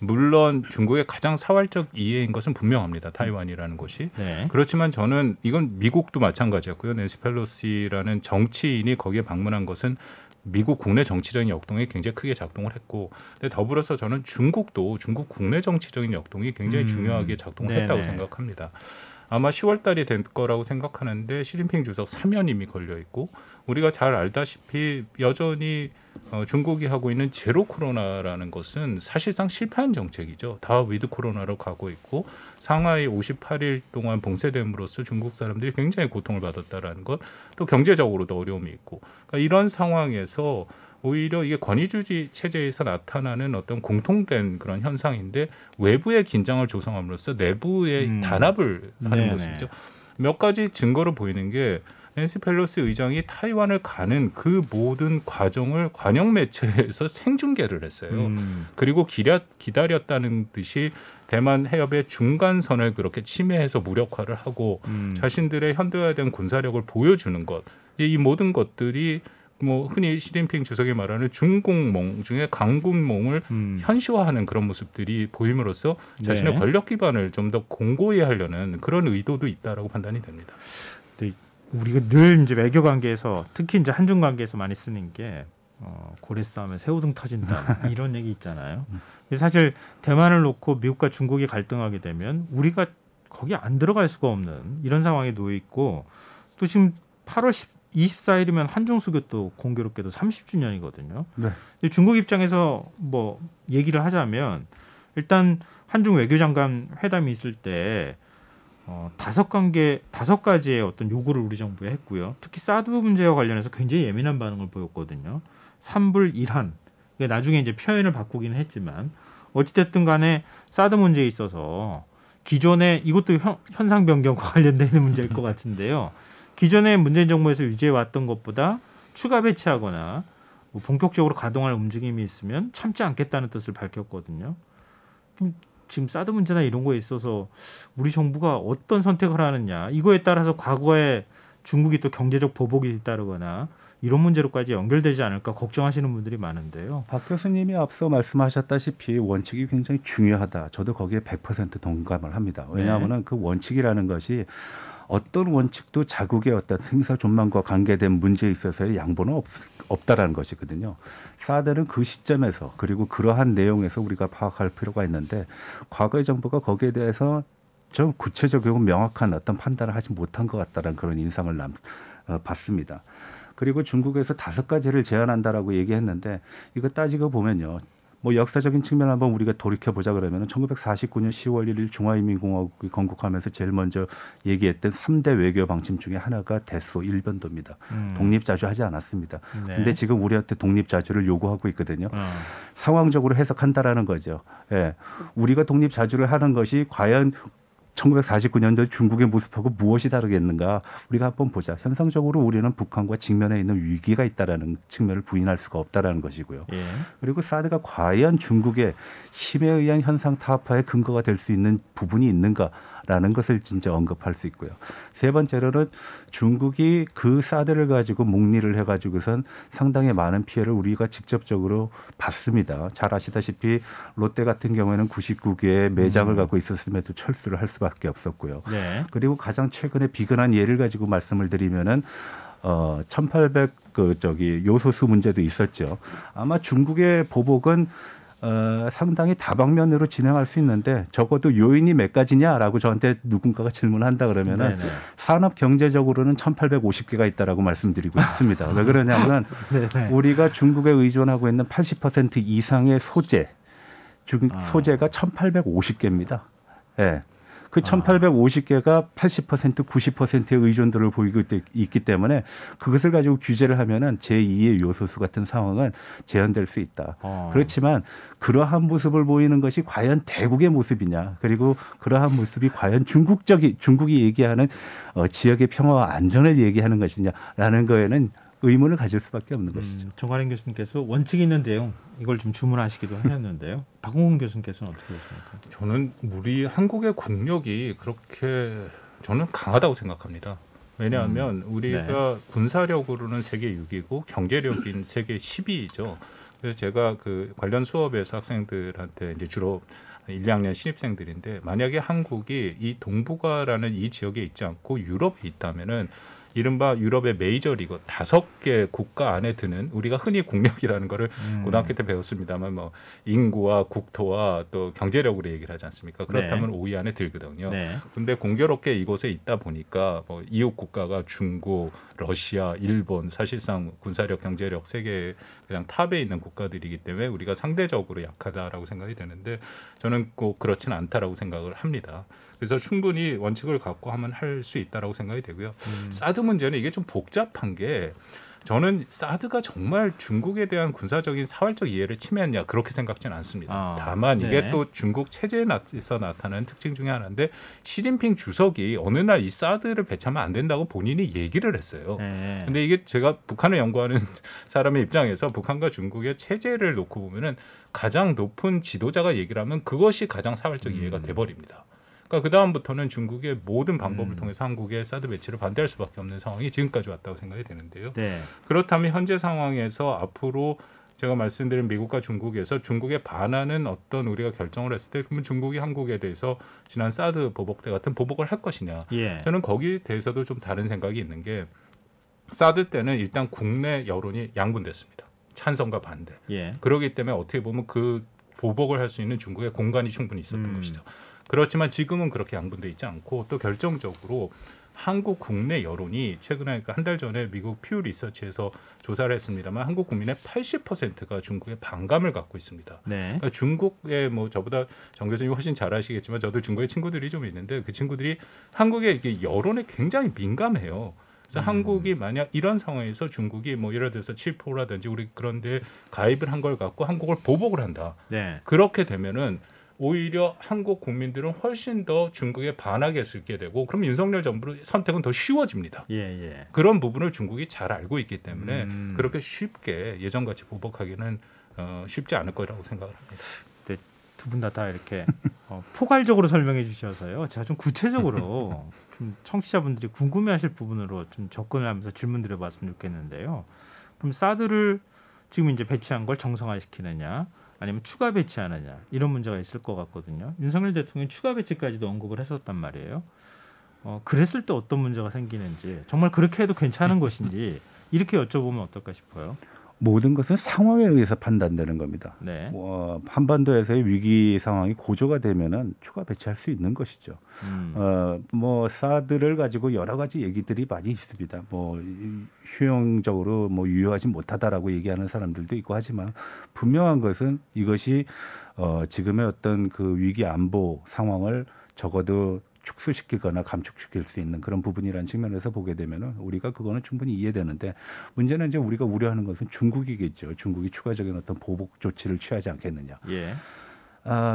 물론 중국의 가장 사활적 이해인 것은 분명합니다. 타이완이라는 곳이. 네. 그렇지만 저는 이건 미국도 마찬가지였고요. 낸시 펠로시라는 정치인이 거기에 방문한 것은 미국 국내 정치적인 역동에 굉장히 크게 작동을 했고, 근데 더불어서 저는 중국도 중국 국내 정치적인 역동이 굉장히 중요하게 작동을 네네. 했다고 생각합니다. 아마 10월 달이 될 거라고 생각하는데 시진핑 주석 사면임이 걸려 있고 우리가 잘 알다시피 여전히 중국이 하고 있는 제로 코로나라는 것은 사실상 실패한 정책이죠. 다 위드 코로나로 가고 있고 상하이 58일 동안 봉쇄됨으로써 중국 사람들이 굉장히 고통을 받았다라는 것, 또 경제적으로도 어려움이 있고, 그러니까 이런 상황에서 오히려 이게 권위주의 체제에서 나타나는 어떤 공통된 그런 현상인데 외부의 긴장을 조성함으로써 내부의 단합을 하는 네네. 모습이죠. 몇 가지 증거로 보이는 게 낸시 펠로시 의장이 타이완을 가는 그 모든 과정을 관영 매체에서 생중계를 했어요. 그리고 기다렸다는 듯이 대만 해협의 중간선을 그렇게 침해해서 무력화를 하고 자신들의 현대화된 군사력을 보여주는 것, 이 모든 것들이 뭐 흔히 시진핑 주석이 말하는 중공몽 중에 강군몽을 현시화하는 그런 모습들이 보임으로써 자신의 네. 권력 기반을 좀 더 공고히 하려는 그런 의도도 있다라고 판단이 됩니다. 우리가 늘 이제 외교 관계에서 특히 이제 한중 관계에서 많이 쓰는 게 고래 싸움에 새우등 터진다 이런 얘기 있잖아요. 사실 대만을 놓고 미국과 중국이 갈등하게 되면 우리가 거기 안 들어갈 수가 없는 이런 상황에 놓여 있고, 또 지금 8월 24일이면 한중 수교도 공교롭게도 30주년이거든요. 네. 근데 중국 입장에서 뭐 얘기를 하자면 일단 한중 외교장관 회담이 있을 때 5가지의 어떤 요구를 우리 정부에 했고요. 특히 사드 문제와 관련해서 굉장히 예민한 반응을 보였거든요. 삼불 일한. 나중에 이제 표현을 바꾸기는 했지만 어찌됐든 간에 사드 문제에 있어서 기존에 이것도 현상 변경과 관련되는 문제일 것 같은데요. 기존에 문재인 정부에서 유지해 왔던 것보다 추가 배치하거나 뭐 본격적으로 가동할 움직임이 있으면 참지 않겠다는 뜻을 밝혔거든요. 그럼 지금 사드 문제나 이런 거에 있어서 우리 정부가 어떤 선택을 하느냐, 이거에 따라서 과거에 중국이 또 경제적 보복이 따르거나 이런 문제로까지 연결되지 않을까 걱정하시는 분들이 많은데요. 박 교수님이 앞서 말씀하셨다시피 원칙이 굉장히 중요하다. 저도 거기에 100% 동감을 합니다. 왜냐하면 그 원칙이라는 것이 어떤 원칙도 자국의 어떤 생사 존망과 관계된 문제에 있어서의 양보는 없다라는 것이거든요. 사드는 그 시점에서 그리고 그러한 내용에서 우리가 파악할 필요가 있는데 과거의 정부가 거기에 대해서 좀 구체적이고 명확한 어떤 판단을 하지 못한 것 같다는 그런 인상을 받습니다. 그리고 중국에서 5가지를 제안한다라고 얘기했는데 이거 따지고 보면요. 뭐 역사적인 측면 한번 우리가 돌이켜 보자 그러면 1949년 10월 1일 중화인민공화국이 건국하면서 제일 먼저 얘기했던 3대 외교 방침 중에 하나가 대수 일변도입니다. 독립자주하지 않았습니다. 근데 지금 우리한테 독립자주를 요구하고 있거든요. 상황적으로 해석한다라는 거죠. 예. 우리가 독립자주를 하는 것이 과연 1949년도 중국의 모습하고 무엇이 다르겠는가, 우리가 한번 보자. 현상적으로 우리는 북한과 직면해 있는 위기가 있다라는 측면을 부인할 수가 없다라는 것이고요. 예. 그리고 사드가 과연 중국의 힘에 의한 현상 타파의 근거가 될 수 있는 부분이 있는가라는 것을 진짜 언급할 수 있고요. 세 번째로는 중국이 그 사드를 가지고 목리를 해가지고선 상당히 많은 피해를 우리가 직접적으로 받습니다. 잘 아시다시피 롯데 같은 경우에는 99개의 매장을 갖고 있었음에도 철수를 할 수밖에 없었고요. 네. 그리고 가장 최근에 비근한 예를 가지고 말씀을 드리면은 1800 요소수 문제도 있었죠. 아마 중국의 보복은 상당히 다방면으로 진행할 수 있는데 적어도 요인이 몇 가지냐라고 저한테 누군가가 질문한다 그러면은 네네. 산업 경제적으로는 1,850개가 있다라고 말씀드리고 있습니다. 왜 그러냐면 네네. 우리가 중국에 의존하고 있는 80% 이상의 소재가 1,850개입니다. 예. 그 1,850개가 80%, 90%의 의존도를 보이고 있기 때문에 그것을 가지고 규제를 하면은 제2의 요소수 같은 상황은 재현될 수 있다. 그렇지만 그러한 모습을 보이는 것이 과연 대국의 모습이냐, 그리고 그러한 모습이 과연 중국이 얘기하는 지역의 평화와 안전을 얘기하는 것이냐라는 거에는 의문을 가질 수밖에 없는 것이죠. 정관행 교수님께서 원칙 있는 내용 이걸 좀 주문하시기도 하셨는데요. 박홍근 교수님께서는 어떻게 보십니까? 저는 우리 한국의 국력이 그렇게 저는 강하다고 생각합니다. 왜냐하면 우리가 군사력으로는 세계 6위고 경제력인 세계 10위죠. 그래서 제가 그 관련 수업에서 학생들한테 이제 주로 1, 2학년 신입생들인데 만약에 한국이 이 동북아라는 이 지역에 있지 않고 유럽에 있다면은 이른바 유럽의 메이저리그 5개 국가 안에 드는 우리가 흔히 국력이라는 거를 고등학교 때 배웠습니다만 뭐 인구와 국토와 또 경제력으로 얘기를 하지 않습니까? 그렇다면 5위 안에 들거든요. 근데 공교롭게 이곳에 있다 보니까 뭐 이웃 국가가 중국, 러시아, 일본 사실상 군사력, 경제력 세계 그냥 탑에 있는 국가들이기 때문에 우리가 상대적으로 약하다라고 생각이 되는데 저는 꼭 그렇지는 않다라고 생각을 합니다. 그래서 충분히 원칙을 갖고 하면 할 수 있다라고 생각이 되고요. 사드 문제는 이게 좀 복잡한 게 저는 사드가 정말 중국에 대한 군사적인 사활적 이해를 침해했냐 그렇게 생각지는 않습니다. 다만 이게 또 중국 체제에서 나타나는 특징 중에 하나인데 시진핑 주석이 어느 날 이 사드를 배치하면 안 된다고 본인이 얘기를 했어요. 근데 이게 제가 북한을 연구하는 사람의 입장에서 북한과 중국의 체제를 놓고 보면은 가장 높은 지도자가 얘기를 하면 그것이 가장 사활적 이해가 돼버립니다. 그러니까 그 다음부터는 중국의 모든 방법을 통해서 한국의 사드 배치를 반대할 수밖에 없는 상황이 지금까지 왔다고 생각이 되는데요. 그렇다면 현재 상황에서 앞으로 제가 말씀드린 미국과 중국에서 중국에 반하는 어떤 우리가 결정을 했을 때 그러면 중국이 한국에 대해서 지난 사드 보복 때 같은 보복을 할 것이냐. 저는 거기에 대해서도 좀 다른 생각이 있는 게 사드 때는 일단 국내 여론이 양분됐습니다. 찬성과 반대. 그렇기 때문에 어떻게 보면 그 보복을 할 수 있는 중국의 공간이 충분히 있었던 것이죠. 그렇지만 지금은 그렇게 양분돼 있지 않고 또 결정적으로 한국 국내 여론이 최근에 그러니까 한 달 전에 미국 퓨 리서치에서 조사를 했습니다만 한국 국민의 80%가 중국에 반감을 갖고 있습니다. 그러니까 중국에 뭐 저보다 정 교수님 훨씬 잘 아시겠지만 저도 중국에 친구들이 좀 있는데 그 친구들이 한국의 이게 여론에 굉장히 민감해요. 그래서 한국이 만약 이런 상황에서 중국이 뭐 예를 들어서 칠포라든지 우리 그런데 가입을 한 걸 갖고 한국을 보복을 한다. 그렇게 되면은 오히려 한국 국민들은 훨씬 더 중국에 반하게 쓸게 되고 그럼 윤석열 정부의 선택은 더 쉬워집니다. 그런 부분을 중국이 잘 알고 있기 때문에 그렇게 쉽게 예전같이 보복하기는 쉽지 않을 거라고 생각을 합니다. 두 분 다 이렇게 포괄적으로 설명해 주셔서요. 제가 좀 구체적으로 좀 청취자분들이 궁금해하실 부분으로 좀 접근을 하면서 질문 드려봤으면 좋겠는데요. 그럼 사드를 지금 이제 배치한 걸 정상화시키느냐 아니면 추가 배치하느냐 이런 문제가 있을 것 같거든요. 윤석열 대통령이 추가 배치까지도 언급을 했었단 말이에요. 그랬을 때 어떤 문제가 생기는지 정말 그렇게 해도 괜찮은 것인지 이렇게 여쭤보면 어떨까 싶어요. 모든 것은 상황에 의해서 판단되는 겁니다. 한반도에서의 위기 상황이 고조가 되면은 추가 배치할 수 있는 것이죠. 뭐 사드를 가지고 여러 가지 얘기들이 많이 있습니다. 뭐 효용적으로 뭐 유효하지 못하다라고 얘기하는 사람들도 있고 하지만 분명한 것은 이것이 지금의 어떤 그 위기 안보 상황을 적어도 축소시키거나 감축시킬 수 있는 그런 부분이라는 측면에서 보게 되면은 우리가 그거는 충분히 이해되는데 문제는 이제 우리가 우려하는 것은 중국이겠죠. 중국이 추가적인 어떤 보복 조치를 취하지 않겠느냐.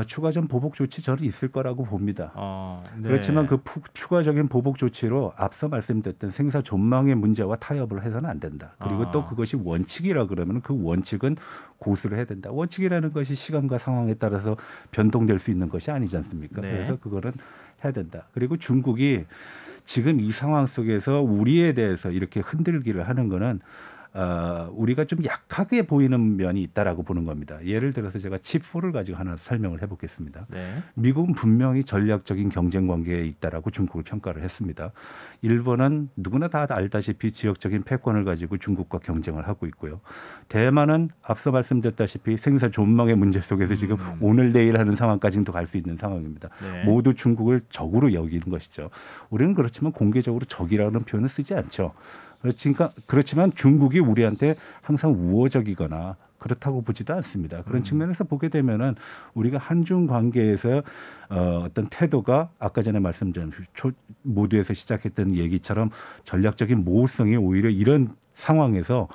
추가적 보복 조치 저는 있을 거라고 봅니다. 그렇지만 그 추가적인 보복 조치로 앞서 말씀드렸던 생사 존망의 문제와 타협을 해서는 안 된다. 그리고 또 그것이 원칙이라 그러면 그 원칙은 고수를 해야 된다. 원칙이라는 것이 시간과 상황에 따라서 변동될 수 있는 것이 아니지 않습니까? 그래서 그거는 해야 된다. 그리고 중국이 지금 이 상황 속에서 우리에 대해서 이렇게 흔들기를 하는 거는 우리가 좀 약하게 보이는 면이 있다라고 보는 겁니다. 예를 들어서 제가 칩4를 가지고 하나 설명을 해보겠습니다. 네. 미국은 분명히 전략적인 경쟁 관계에 있다라고 중국을 평가를 했습니다. 일본은 누구나 다 알다시피 지역적인 패권을 가지고 중국과 경쟁을 하고 있고요. 대만은 앞서 말씀드렸다시피 생사 존망의 문제 속에서 지금 오늘 내일 하는 상황까지도 갈 수 있는 상황입니다. 네. 모두 중국을 적으로 여기는 것이죠. 우리는 그렇지만 공개적으로 적이라는 표현을 쓰지 않죠. 그렇지만 중국이 우리한테 항상 우호적이거나 그렇다고 보지도 않습니다. 그런 측면에서 보게 되면은 우리가 한중 관계에서 어떤 태도가 아까 전에 말씀드린 모두에서 시작했던 얘기처럼 전략적인 모호성이 오히려 이런 상황에서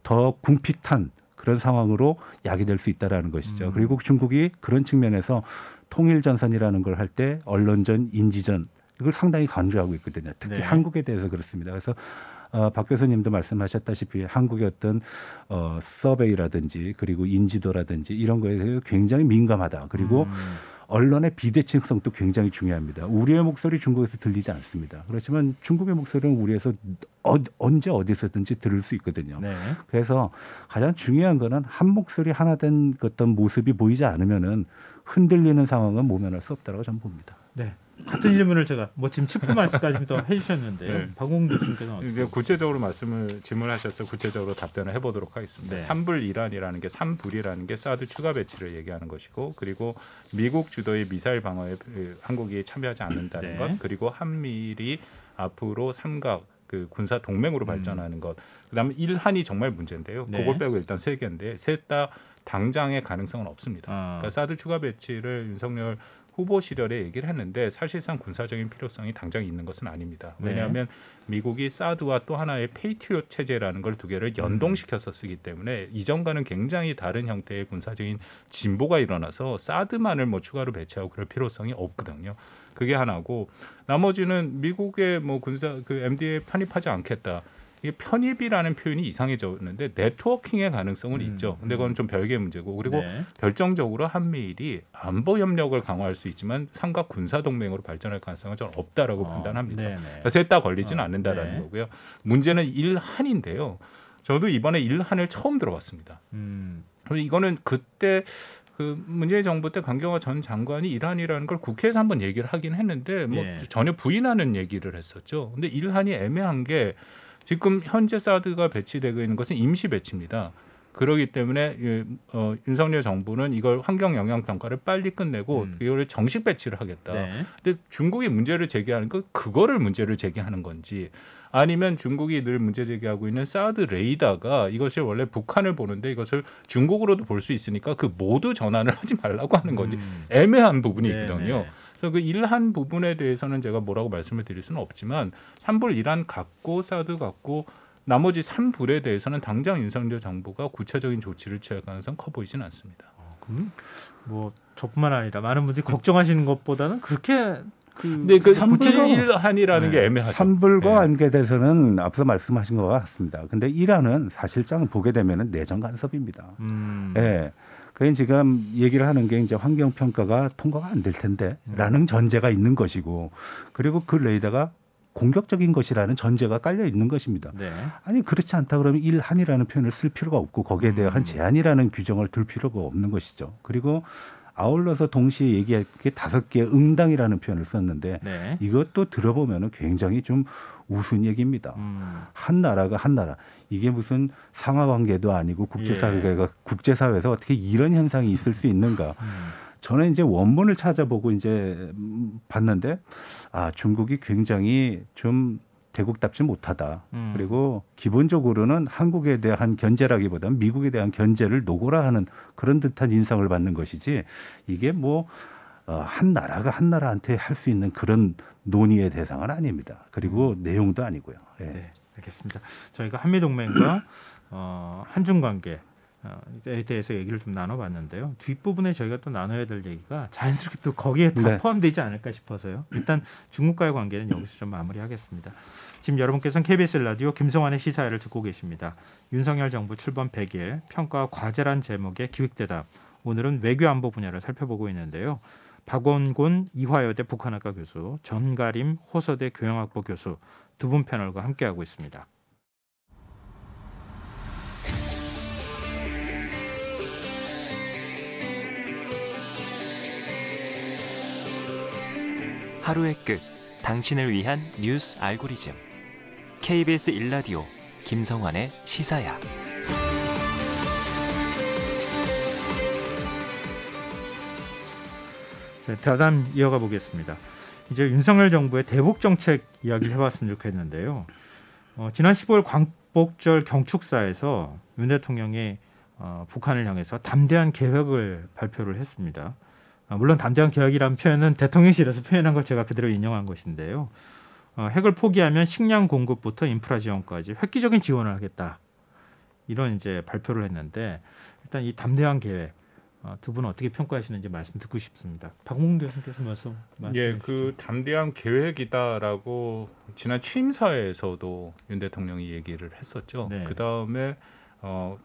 더 궁핍한 그런 상황으로 야기될 수 있다라는 것이죠. 그리고 중국이 그런 측면에서 통일전선이라는 걸 할 때 언론전, 인지전 이걸 상당히 강조하고 있거든요. 특히 네. 한국에 대해서 그렇습니다. 그래서 박 교수님도 말씀하셨다시피 한국의 어떤 서베이라든지 그리고 인지도라든지 이런 거에 대해서 굉장히 민감하다. 그리고 언론의 비대칭성도 굉장히 중요합니다. 우리의 목소리 중국에서 들리지 않습니다. 그렇지만 중국의 목소리는 우리에서 언제 어디서든지 들을 수 있거든요. 네. 그래서 가장 중요한 거는 한 목소리 하나 된 어떤 모습이 보이지 않으면은 흔들리는 상황은 모면할 수 없다고 저는 봅니다. 네. 같은 질문을 제가 지금 칩4 말씀까지도 해주셨는데요. 네. 박홍 교수님께서는 이제 구체적으로 질문하셔서 구체적으로 답변을 해보도록 하겠습니다. 네. 삼불이란이라는 게 삼불이라는 게 사드 추가 배치를 얘기하는 것이고, 그리고 미국 주도의 미사일 방어에 한국이 참여하지 않는다는 네. 것, 그리고 한미일이 앞으로 삼각 그 군사 동맹으로 발전하는 것, 그다음에 일한이 정말 문제인데요. 네. 그걸 빼고 일단 세 개인데 셋 다 당장의 가능성은 없습니다. 그러니까 사드 추가 배치를 윤석열 후보 시절에 얘기를 했는데 사실상 군사적인 필요성이 당장 있는 것은 아닙니다. 왜냐하면 미국이 사드와 또 하나의 페이트리엇 체제라는 걸 두 개를 연동시켜서 쓰기 때문에 이전과는 굉장히 다른 형태의 군사적인 진보가 일어나서 사드만을 추가로 배치하고 그럴 필요성이 없거든요. 그게 하나고, 나머지는 미국의 군사 MD에 편입하지 않겠다. 이게 편입이라는 표현이 이상해졌는데 네트워킹의 가능성은 있죠. 근데 그건 좀 별개의 문제고, 그리고 네. 결정적으로 한미일이 안보 협력을 강화할 수 있지만 삼각 군사 동맹으로 발전할 가능성은 저는 없다라고 판단합니다. 셋 다 걸리지는 않는다라는 거고요. 문제는 일한인데요. 저도 이번에 일한을 처음 들어봤습니다. 이거는 그때 그 문재인 정부 때 강경화 전 장관이 일한이라는 걸 국회에서 한번 얘기를 하긴 했는데 전혀 부인하는 얘기를 했었죠. 근데 일한이 애매한 게 지금 현재 사드가 배치되고 있는 것은 임시 배치입니다. 그렇기 때문에 윤석열 정부는 이걸 환경 영향 평가를 빨리 끝내고 이걸 정식 배치를 하겠다. 네. 근데 중국이 문제를 제기하는 건 그거를 문제를 제기하는 건지, 아니면 중국이 늘 문제 제기하고 있는 사드 레이더가 이것을 원래 북한을 보는데 이것을 중국으로도 볼 수 있으니까 그 모두 전환을 하지 말라고 하는 건지 애매한 부분이 있거든요. 그래서 그 일한 부분에 대해서는 제가 뭐라고 말씀을 드릴 수는 없지만 삼불 일한 갖고 사드 갖고 나머지 3불에 대해서는 당장 윤석열 정부가 구체적인 조치를 취할 가능성 커 보이지는 않습니다. 저뿐만 아니라 많은 분들이 걱정하시는 것보다는 그렇게 근데 그 일한이라는 게 애매하죠. 삼불과 관계돼서는 앞서 말씀하신 것 같습니다. 근데 일한은 사실상 보게 되면은 내정 간섭입니다. 예. 그게 지금 얘기를 하는 게 이제 환경 평가가 통과가 안 될 텐데라는 전제가 있는 것이고, 그리고 그 레이더가 공격적인 것이라는 전제가 깔려 있는 것입니다. 네. 아니 그렇지 않다 그러면 일한이라는 표현을 쓸 필요가 없고 거기에 대한 제한이라는 규정을 둘 필요가 없는 것이죠. 그리고 아울러서 동시에 얘기할 게 5개의 응당이라는 표현을 썼는데 이것도 들어보면 굉장히 좀 우스운 얘기입니다. 한 나라가 한 나라. 이게 무슨 상하관계도 아니고 국제사회에서 어떻게 이런 현상이 있을 수 있는가. 저는 이제 원문을 찾아보고 이제 봤는데 중국이 굉장히 좀 대국답지 못하다. 그리고 기본적으로는 한국에 대한 견제라기보다는 미국에 대한 견제를 노고라 하는 그런 듯한 인상을 받는 것이지, 이게 한 나라가 한 나라한테 할 수 있는 그런 논의의 대상은 아닙니다. 그리고 내용도 아니고요. 예. 네, 알겠습니다. 저희가 한미동맹과 한중관계 에 대해서 얘기를 좀 나눠봤는데요. 뒷부분에 저희가 또 나눠야 될 얘기가 자연스럽게 또 거기에 다 포함되지 않을까 싶어서요. 일단 중국과의 관계는 여기서 좀 마무리하겠습니다. 지금 여러분께서는 KBS 라디오 김성환의 시사회를 듣고 계십니다. 윤석열 정부 출범 100일 평가와 과제란 제목의 기획대답. 오늘은 외교안보 분야를 살펴보고 있는데요. 박원곤 이화여대 북한학과 교수, 전가림 호서대 교양학부 교수 두 분 패널과 함께하고 있습니다. 하루의 끝, 당신을 위한 뉴스 알고리즘. KBS 1라디오 김성환의 시사야. 네, 대담 이어가 보겠습니다. 이제 윤석열 정부의 대북 정책 이야기를 해봤으면 좋겠는데요. 지난 15일 광복절 경축사에서 윤 대통령이 북한을 향해서 담대한 계획을 발표를 했습니다. 물론 담대한 계획이라는 표현은 대통령실에서 표현한 걸 제가 그대로 인용한 것인데요. 핵을 포기하면 식량 공급부터 인프라 지원까지 획기적인 지원을 하겠다. 이런 이제 발표를 했는데 일단 이 담대한 계획 두 분은 어떻게 평가하시는지 말씀 듣고 싶습니다. 박홍 교수님께서 말씀해 예, 주시죠. 그 담대한 계획이다라고 지난 취임사에서도 윤 대통령이 얘기를 했었죠. 네. 그 다음에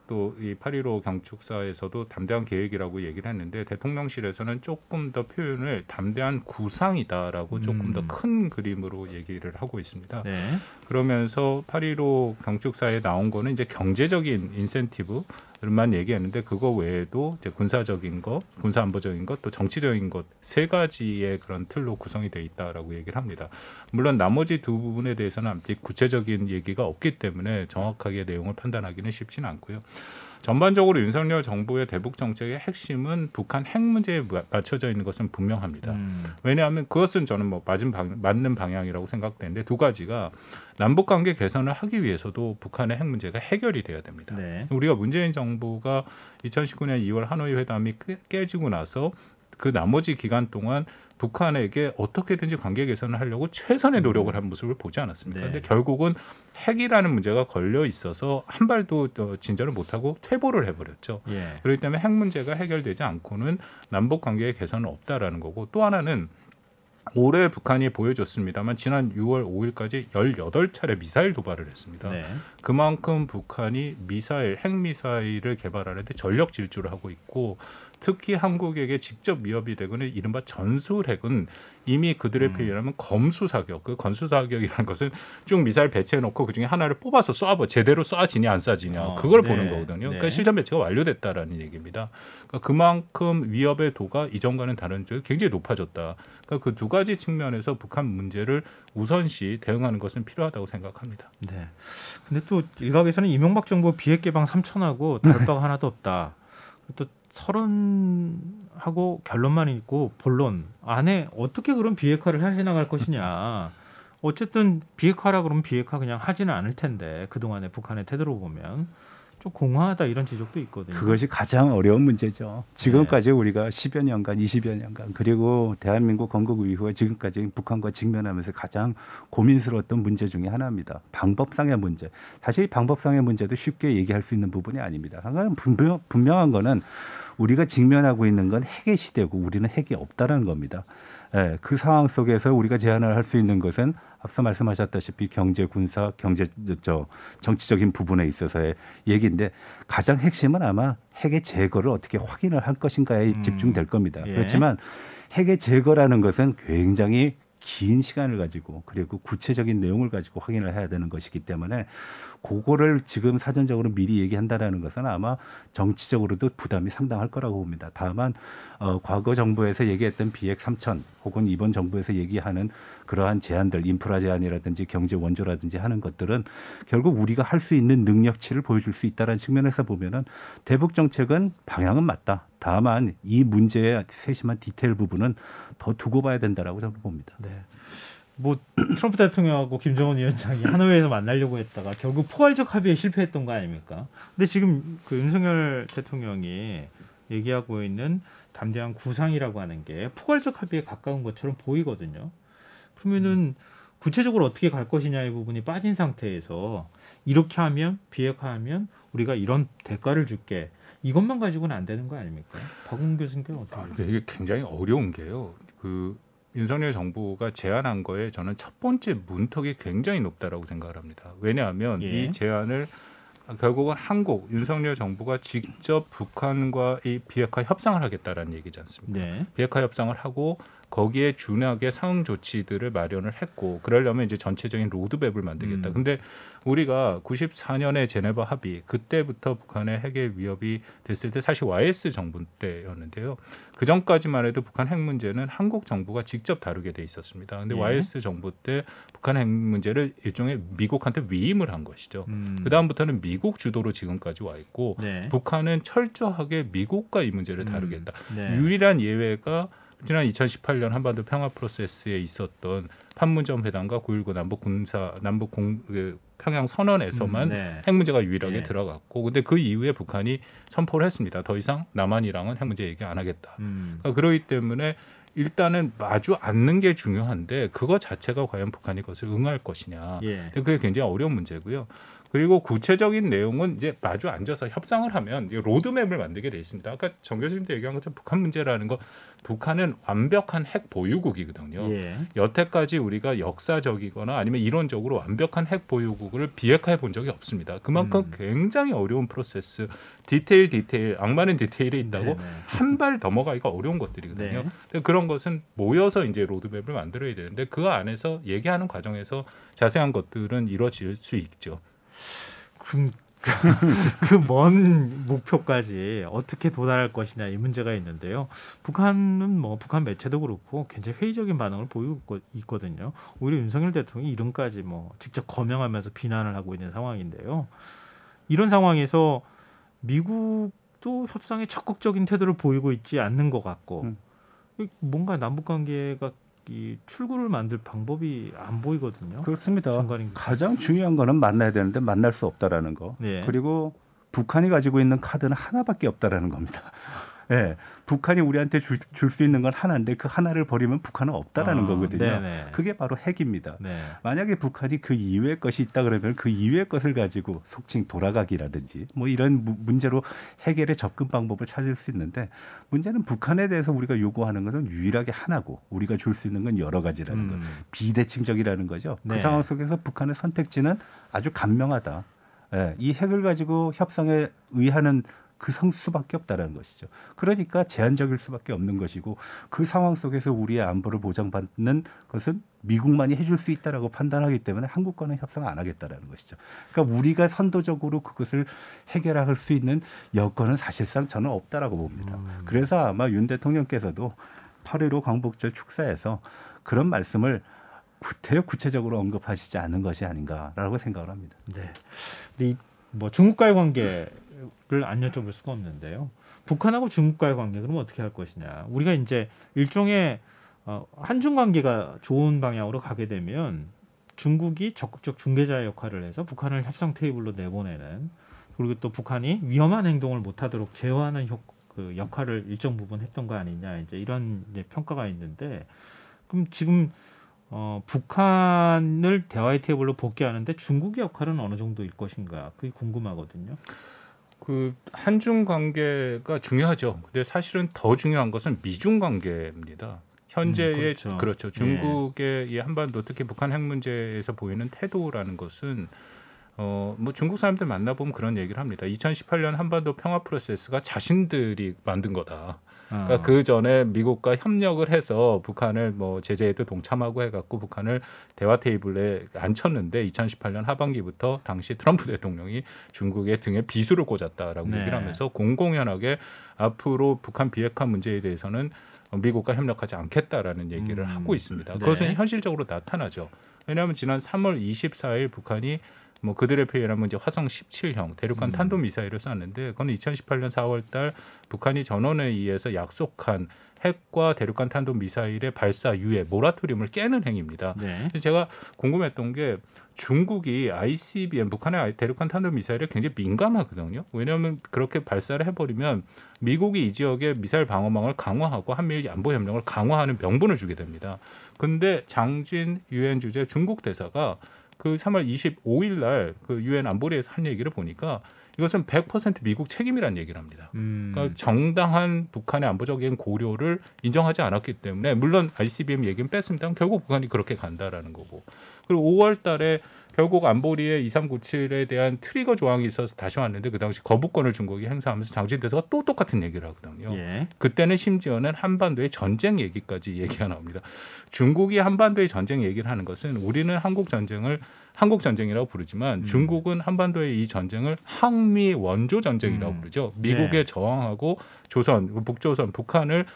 또 이 8.15 경축사에서도 담대한 계획이라고 얘기를 했는데 대통령실에서는 조금 더 표현을 담대한 구상이다라고 조금 더 큰 그림으로 얘기를 하고 있습니다. 네. 그러면서 8.15 경축사에 나온 거는 이제 경제적인 인센티브만 얘기했는데 그거 외에도 이제 군사적인 것, 군사안보적인 것, 또 정치적인 것 세 가지의 그런 틀로 구성이 돼 있다라고 얘기를 합니다. 물론 나머지 두 부분에 대해서는 아직 구체적인 얘기가 없기 때문에 정확하게 내용을 판단하기는 쉽지는 않고요. 전반적으로 윤석열 정부의 대북 정책의 핵심은 북한 핵 문제에 맞춰져 있는 것은 분명합니다. 왜냐하면 그것은 저는 뭐 맞는 방향이라고 생각되는데 두 가지가 남북 관계 개선을 하기 위해서도 북한의 핵 문제가 해결이 돼야 됩니다. 네. 우리가 문재인 정부가 2019년 2월 하노이 회담이 깨지고 나서 그 나머지 기간 동안 북한에게 어떻게든지 관계 개선을 하려고 최선의 노력을 한 모습을 보지 않았습니까? 네. 근데 결국은 핵이라는 문제가 걸려 있어서 한 발도 진전을 못하고 퇴보를 해버렸죠. 예. 그렇기 때문에 핵 문제가 해결되지 않고는 남북 관계의 개선은 없다라는 거고 또 하나는 올해 북한이 보여줬습니다만 지난 6월 5일까지 18차례 미사일 도발을 했습니다. 네. 그만큼 북한이 핵미사일을 개발하는데 전력 질주를 하고 있고 특히 한국에게 직접 위협이 되고는 이른바 전술핵은 이미 그들의 표현하면 검수사격, 그 검수사격이라는 것은 쭉 미사일 배치해놓고 그중에 하나를 뽑아서 제대로 쏴지냐 안 쏴지냐 그걸 네. 보는 거거든요. 네. 그러니까 실전 배치가 완료됐다라는 얘기입니다. 그러니까 그만큼 위협의 도가 이전과는 다른 쪽이 굉장히 높아졌다. 그러니까 그 두 가지 측면에서 북한 문제를 우선시 대응하는 것은 필요하다고 생각합니다. 네. 근데 또 일각에서는 이명박 정부 비핵 개방 3천하고 다를 바가 하나도 없다. 또 서른하고 결론만 있고 본론 안에 어떻게 그런 비핵화를 해나갈 것이냐. 어쨌든 비핵화라 그러면 비핵화 그냥 하지는 않을 텐데 그동안의 북한의 태도로 보면 좀 공허하다 이런 지적도 있거든요. 그것이 가장 어려운 문제죠. 지금까지 우리가 10여 년간, 20여 년간 그리고 대한민국 건국 이후에 지금까지 북한과 직면하면서 가장 고민스러웠던 문제 중에 하나입니다. 방법상의 문제. 사실 방법상의 문제도 쉽게 얘기할 수 있는 부분이 아닙니다. 하나 분명한 거는 우리가 직면하고 있는 건 핵의 시대고 우리는 핵이 없다는 겁니다. 예, 그 상황 속에서 우리가 제안을 할 수 있는 것은 앞서 말씀하셨다시피 경제, 군사, 정치적인 부분에 있어서의 얘기인데 가장 핵심은 아마 핵의 제거를 어떻게 확인을 할 것인가에 집중될 겁니다. 예. 그렇지만 핵의 제거라는 것은 굉장히 긴 시간을 가지고 그리고 구체적인 내용을 가지고 확인을 해야 되는 것이기 때문에 그거를 지금 사전적으로 미리 얘기한다라는 것은 아마 정치적으로도 부담이 상당할 거라고 봅니다. 다만 과거 정부에서 얘기했던 비핵 3천 혹은 이번 정부에서 얘기하는 그러한 제안들 인프라 제안이라든지 경제 원조라든지 하는 것들은 결국 우리가 할 수 있는 능력치를 보여줄 수 있다는 측면에서 보면은 대북 정책은 방향은 맞다. 다만 이 문제의 세심한 디테일 부분은 더 두고 봐야 된다라고 저는 봅니다. 네. 뭐 트럼프 대통령하고 김정은 위원장이 하노이에서 만나려고 했다가 결국 포괄적 합의에 실패했던 거 아닙니까? 근데 지금 그 윤석열 대통령이 얘기하고 있는 담대한 구상이라고 하는 게 포괄적 합의에 가까운 것처럼 보이거든요. 그러면은 구체적으로 어떻게 갈 것이냐의 부분이 빠진 상태에서 이렇게 하면 비핵화하면 우리가 이런 대가를 줄게. 이것만 가지고는 안 되는 거 아닙니까? 박웅 교수님께는 어떻게 보세요? 이게 굉장히 어려운 게요. 그 윤석열 정부가 제안한 거에 저는 첫 번째 문턱이 굉장히 높다라고 생각을 합니다. 왜냐하면 예. 이 제안을 결국은 윤석열 정부가 직접 북한과 이 비핵화 협상을 하겠다라는 얘기지 않습니까? 네. 비핵화 협상을 하고 거기에 준하게 상응 조치들을 마련을 했고 그러려면 이제 전체적인 로드맵을 만들겠다. 근데 우리가 94년에 제네바 합의 그때부터 북한의 핵의 위협이 됐을 때 사실 YS 정부 때였는데요. 그 전까지만 해도 북한 핵 문제는 한국 정부가 직접 다루게 돼 있었습니다. 근데 예. YS 정부 때 북한 핵 문제를 일종의 미국한테 위임을 한 것이죠. 그 다음부터는 미국 주도로 지금까지 와 있고 네. 북한은 철저하게 미국과 이 문제를 다루겠다. 네. 유일한 예외가 지난 2018년 한반도 평화 프로세스에 있었던 판문점 회담과 9.19 남북 평양 선언에서만 네. 핵 문제가 유일하게 네. 들어갔고, 근데 그 이후에 북한이 선포를 했습니다. 더 이상 남한이랑은 핵 문제 얘기 안 하겠다. 그러니까 그러기 때문에 일단은 마주 않는 게 중요한데 그거 자체가 과연 북한이 그것을 응할 것이냐. 예. 그게 굉장히 어려운 문제고요. 그리고 구체적인 내용은 이제 마주 앉아서 협상을 하면 로드맵을 만들게 돼 있습니다. 아까 정 교수님도 얘기한 것처럼 북한 문제라는 거, 북한은 완벽한 핵 보유국이거든요. 예. 여태까지 우리가 역사적이거나 아니면 이론적으로 완벽한 핵 보유국을 비핵화해 본 적이 없습니다. 그만큼 굉장히 어려운 프로세스, 디테일, 악마는 디테일이 있다고 네네. 한 발 넘어가기가 어려운 것들이거든요. 네. 근데 그런 것은 모여서 이제 로드맵을 만들어야 되는데 그 안에서 얘기하는 과정에서 자세한 것들은 이루어질 수 있죠. 그 먼 목표까지 어떻게 도달할 것이냐 이 문제가 있는데요. 북한은 뭐 북한 매체도 그렇고 굉장히 회의적인 반응을 보이고 있거든요. 오히려 윤석열 대통령이 이름까지 뭐 직접 거명하면서 비난을 하고 있는 상황인데요. 이런 상황에서 미국도 협상에 적극적인 태도를 보이고 있지 않는 것 같고 뭔가 남북 관계가 이 출구를 만들 방법이 안 보이거든요. 그렇습니다. 중간인 가장 중요한 거는 만나야 되는데 만날 수 없다라는 거. 네. 그리고 북한이 가지고 있는 카드는 하나밖에 없다라는 겁니다. 예, 북한이 우리한테 줄 수 있는 건 하나인데 그 하나를 버리면 북한은 없다라는 거거든요. 네네. 그게 바로 핵입니다. 네. 만약에 북한이 그 이외의 것이 있다 그러면 그 이외의 것을 가지고 속칭 돌아가기라든지 뭐 이런 문제로 해결의 접근 방법을 찾을 수 있는데, 문제는 북한에 대해서 우리가 요구하는 것은 유일하게 하나고 우리가 줄 수 있는 건 여러 가지라는 거. 비대칭적이라는 거죠. 네. 그 상황 속에서 북한의 선택지는 아주 간명하다. 예, 이 핵을 가지고 협상에 의하는 그 수밖에 없다라는 것이죠. 그러니까 제한적일 수밖에 없는 것이고, 그 상황 속에서 우리의 안보를 보장받는 것은 미국만이 해줄 수 있다라고 판단하기 때문에 한국과는 협상 안 하겠다라는 것이죠. 그러니까 우리가 선도적으로 그것을 해결할 수 있는 여건은 사실상 저는 없다라고 봅니다. 그래서 아마 윤 대통령께서도 8.15 광복절 축사에서 그런 말씀을 구체적으로 언급하시지 않은 것이 아닌가라고 생각을 합니다. 네. 근데 뭐 중국과의 관계를 안 여쭤볼 수가 없는데요. 북한하고 중국과의 관계 그럼 어떻게 할 것이냐. 우리가 이제 일종의 한중 관계가 좋은 방향으로 가게 되면 중국이 적극적 중개자의 역할을 해서 북한을 협상 테이블로 내보내는, 그리고 또 북한이 위험한 행동을 못하도록 제어하는 그 역할을 일정 부분 했던 거 아니냐, 이제 이런 이제 평가가 있는데, 그럼 지금 북한을 대화의 테이블로 복귀하는데 중국의 역할은 어느 정도일 것인가, 그게 궁금하거든요. 그 한중 관계가 중요하죠. 근데 사실은 더 중요한 것은 미중 관계입니다. 현재의 그렇죠. 중국의 이 한반도, 특히 북한 핵 문제에서 보이는 태도라는 것은 뭐 중국 사람들 만나보면 그런 얘기를 합니다. 2018년 한반도 평화 프로세스가 자신들이 만든 거다. 그러니까 그 전에 미국과 협력을 해서 북한을 뭐 제재에도 동참하고 해갖고 북한을 대화 테이블에 앉혔는데 2018년 하반기부터 당시 트럼프 대통령이 중국의 등에 비수를 꽂았다라고 네. 얘기를 하면서 공공연하게 앞으로 북한 비핵화 문제에 대해서는 미국과 협력하지 않겠다라는 얘기를 하고 있습니다. 네. 그것은 현실적으로 나타나죠. 왜냐하면 지난 3월 24일 북한이 뭐 그들의 표현하면 이제 화성 17형 대륙간 탄도 미사일을 쐈는데, 그건 2018년 4월달 북한이 전원에 의해서 약속한 핵과 대륙간 탄도 미사일의 발사 유예 모라토리움을 깨는 행위입니다. 네. 제가 궁금했던 게 중국이 ICBM, 북한의 대륙간 탄도 미사일에 굉장히 민감하거든요. 왜냐하면 그렇게 발사를 해버리면 미국이 이 지역의 미사일 방어망을 강화하고 한미일 안보 협력을 강화하는 명분을 주게 됩니다. 근데 장진 유엔 주재 중국 대사가 그 3월 25일 날 그 유엔 안보리에서 한 얘기를 보니까 이것은 100% 미국 책임이라는 얘기를 합니다. 그러니까 정당한 북한의 안보적인 고려를 인정하지 않았기 때문에, 물론 ICBM 얘기는 뺐습니다. 결국 북한이 그렇게 간다라는 거고. 그리고 5월 달에 결국 안보리의 2397에 대한 트리거 조항이 있어서 다시 왔는데 그 당시 거부권을 중국이 행사하면서 장진 대사가 또 똑같은 얘기를 하거든요. 예. 그때는 심지어는 한반도의 전쟁 얘기까지 얘기가 나옵니다. 중국이 한반도의 전쟁 얘기를 하는 것은 우리는 한국 전쟁이라고 부르지만 중국은 한반도의 이 전쟁을 항미 원조 전쟁이라고 부르죠. 미국에 저항하고 북조선, 북한을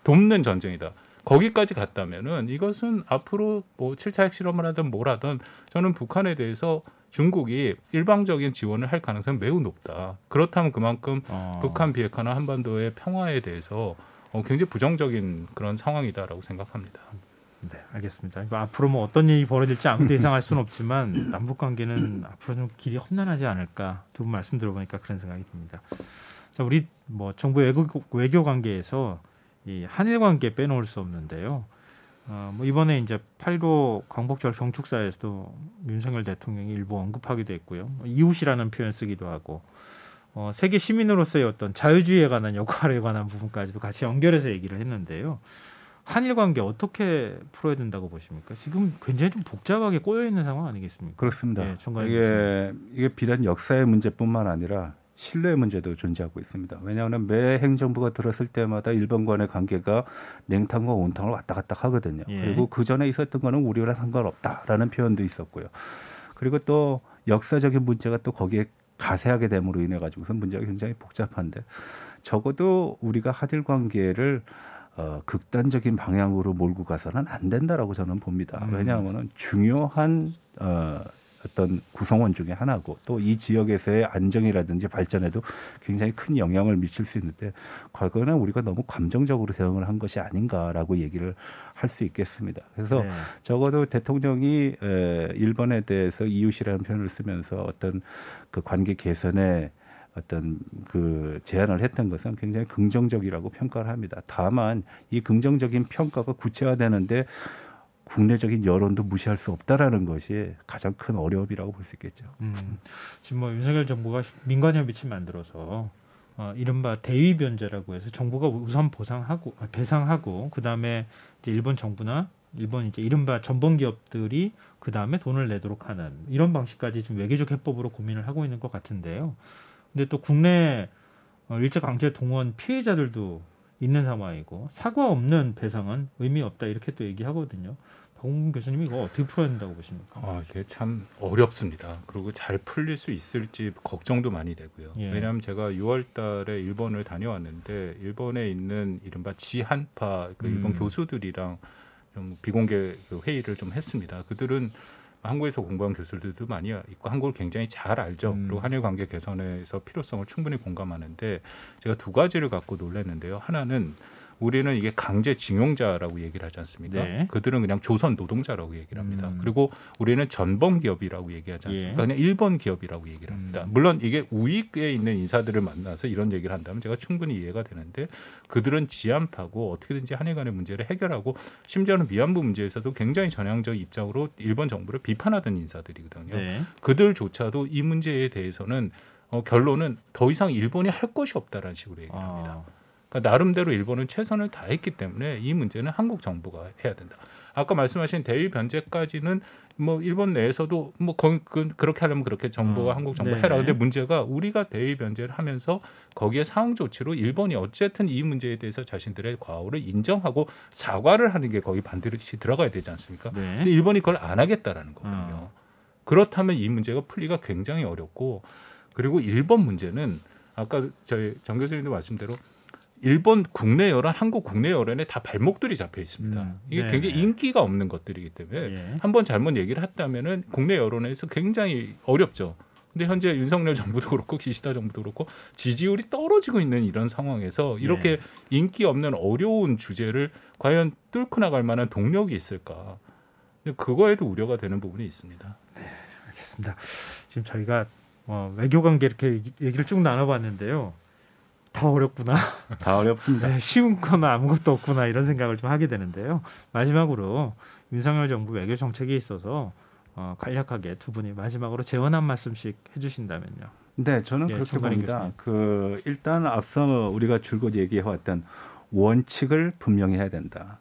돕는 전쟁이다. 거기까지 갔다면은 이것은 앞으로 뭐 7차 핵실험을 하든 뭘 하든 저는 북한에 대해서 중국이 일방적인 지원을 할 가능성이 매우 높다. 그렇다면 그만큼 북한 비핵화나 한반도의 평화에 대해서 굉장히 부정적인 그런 상황이다라고 생각합니다. 네, 알겠습니다. 앞으로 뭐 어떤 일이 벌어질지 아무도 예상할 수는 없지만 남북 관계는 앞으로 좀 길이 험난하지 않을까 두 분 말씀 들어보니까 그런 생각이 듭니다. 자, 우리 뭐 정부 외교 관계에서 이 한일 관계 빼놓을 수 없는데요. 뭐 이번에 이제 8.15 광복절 경축사에서도 윤석열 대통령이 일부 언급하기도 했고요. 이웃이라는 표현 쓰기도 하고 세계 시민으로서의 어떤 자유주의에 관한 역할에 관한 부분까지도 같이 연결해서 얘기를 했는데요. 한일 관계 어떻게 풀어야 된다고 보십니까? 지금 굉장히 좀 복잡하게 꼬여 있는 상황 아니겠습니까? 그렇습니다. 네, 이게 비단 역사의 문제뿐만 아니라 신뢰의 문제도 존재하고 있습니다. 왜냐하면 매 행정부가 들었을 때마다 일본 간의 관계가 냉탕과 온탕을 왔다 갔다 하거든요. 예. 그리고 그 전에 있었던 거는 우리랑 상관없다라는 표현도 있었고요. 그리고 또 역사적인 문제가 또 거기에 가세하게 됨으로 인해 가지고서 문제가 굉장히 복잡한데 적어도 우리가 한일 관계를 극단적인 방향으로 몰고 가서는 안 된다라고 저는 봅니다. 왜냐하면 중요한 어떤 구성원 중에 하나고 또 이 지역에서의 안정이라든지 발전에도 굉장히 큰 영향을 미칠 수 있는데 과거에는 우리가 너무 감정적으로 대응을 한 것이 아닌가라고 얘기를 할 수 있겠습니다. 그래서 네. 적어도 대통령이 일본에 대해서 이웃이라는 표현을 쓰면서 어떤 그 관계 개선에 어떤 그 제안을 했던 것은 굉장히 긍정적이라고 평가를 합니다. 다만 이 긍정적인 평가가 구체화되는데 국내적인 여론도 무시할 수 없다라는 것이 가장 큰 어려움이라고 볼 수 있겠죠. 지금 뭐 윤석열 정부가 민관협의체 만들어서 이른바 대위 변제라고 해서 정부가 우선 배상하고 그 다음에 이제 일본 정부나 일본 이제 이른바 전범 기업들이 그 다음에 돈을 내도록 하는 이런 방식까지 좀 외교적 해법으로 고민을 하고 있는 것 같은데요. 근데 또 국내 일제 강제 동원 피해자들도 있는 상황이고 사과 없는 배상은 의미 없다 이렇게 또 얘기하거든요. 박홍근 교수님 이거 어떻게 풀어야 된다고 보십니까? 이게 참 어렵습니다. 그리고 잘 풀릴 수 있을지 걱정도 많이 되고요. 예. 왜냐하면 제가 6월달에 일본을 다녀왔는데 일본에 있는 이른바 지한파 그 일본 교수들이랑 좀 비공개 회의를 좀 했습니다. 그들은 한국에서 공부한 교수들도 많이 있고 한국을 굉장히 잘 알죠. 그리고 한일 관계 개선에서 필요성을 충분히 공감하는데 제가 두 가지를 갖고 놀랐는데요. 하나는 우리는 이게 강제징용자라고 얘기를 하지 않습니까? 네. 그들은 그냥 조선 노동자라고 얘기를 합니다. 그리고 우리는 전범 기업이라고 얘기하지 않습니까? 예. 그냥 일본 기업이라고 얘기를 합니다. 물론 이게 우익에 있는 인사들을 만나서 이런 얘기를 한다면 제가 충분히 이해가 되는데 그들은 지한파고 어떻게든지 한일 간의 문제를 해결하고 심지어는 위안부 문제에서도 굉장히 전향적 입장으로 일본 정부를 비판하던 인사들이거든요. 네. 그들조차도 이 문제에 대해서는 결론은 더 이상 일본이 할 것이 없다라는 식으로 얘기를 합니다. 그러니까 나름대로 일본은 최선을 다했기 때문에 이 문제는 한국 정부가 해야 된다. 아까 말씀하신 대위 변제까지는 뭐 일본 내에서도 뭐 그렇게 하려면 그렇게 정부가 한국 정부 해라. 근데 문제가 우리가 대위 변제를 하면서 거기에 상응 조치로 일본이 어쨌든 이 문제에 대해서 자신들의 과오를 인정하고 사과를 하는 게 거기 반드시 들어가야 되지 않습니까? 네. 근데 일본이 그걸 안 하겠다라는 거거든요. 그렇다면 이 문제가 풀기가 굉장히 어렵고 그리고 일본 문제는 아까 저희 정 교수님도 말씀대로 일본 국내 여론, 한국 국내 여론에 다 발목들이 잡혀 있습니다. 이게 네. 굉장히 인기가 없는 것들이기 때문에 예. 한번 잘못 얘기를 했다면은 국내 여론에서 굉장히 어렵죠. 근데 현재 윤석열 정부도 그렇고 기시다 정부도 그렇고 지지율이 떨어지고 있는 이런 상황에서 이렇게 인기 없는 어려운 주제를 과연 뚫고 나갈 만한 동력이 있을까? 근데 그거에도 우려가 되는 부분이 있습니다. 알겠습니다. 지금 저희가 외교 관계 이렇게 얘기를 쭉 나눠봤는데요. 다 어렵구나. 다 어렵습니다. 네, 쉬운 거나 아무것도 없구나 이런 생각을 좀 하게 되는데요. 마지막으로 윤석열 정부 외교 정책에 있어서 간략하게 두 분이 마지막으로 제언 한 말씀씩 해주신다면요. 네, 저는 예, 그렇게 정관희 봅니다. 일단 앞서 우리가 줄곧 얘기해왔던 원칙을 분명히 해야 된다.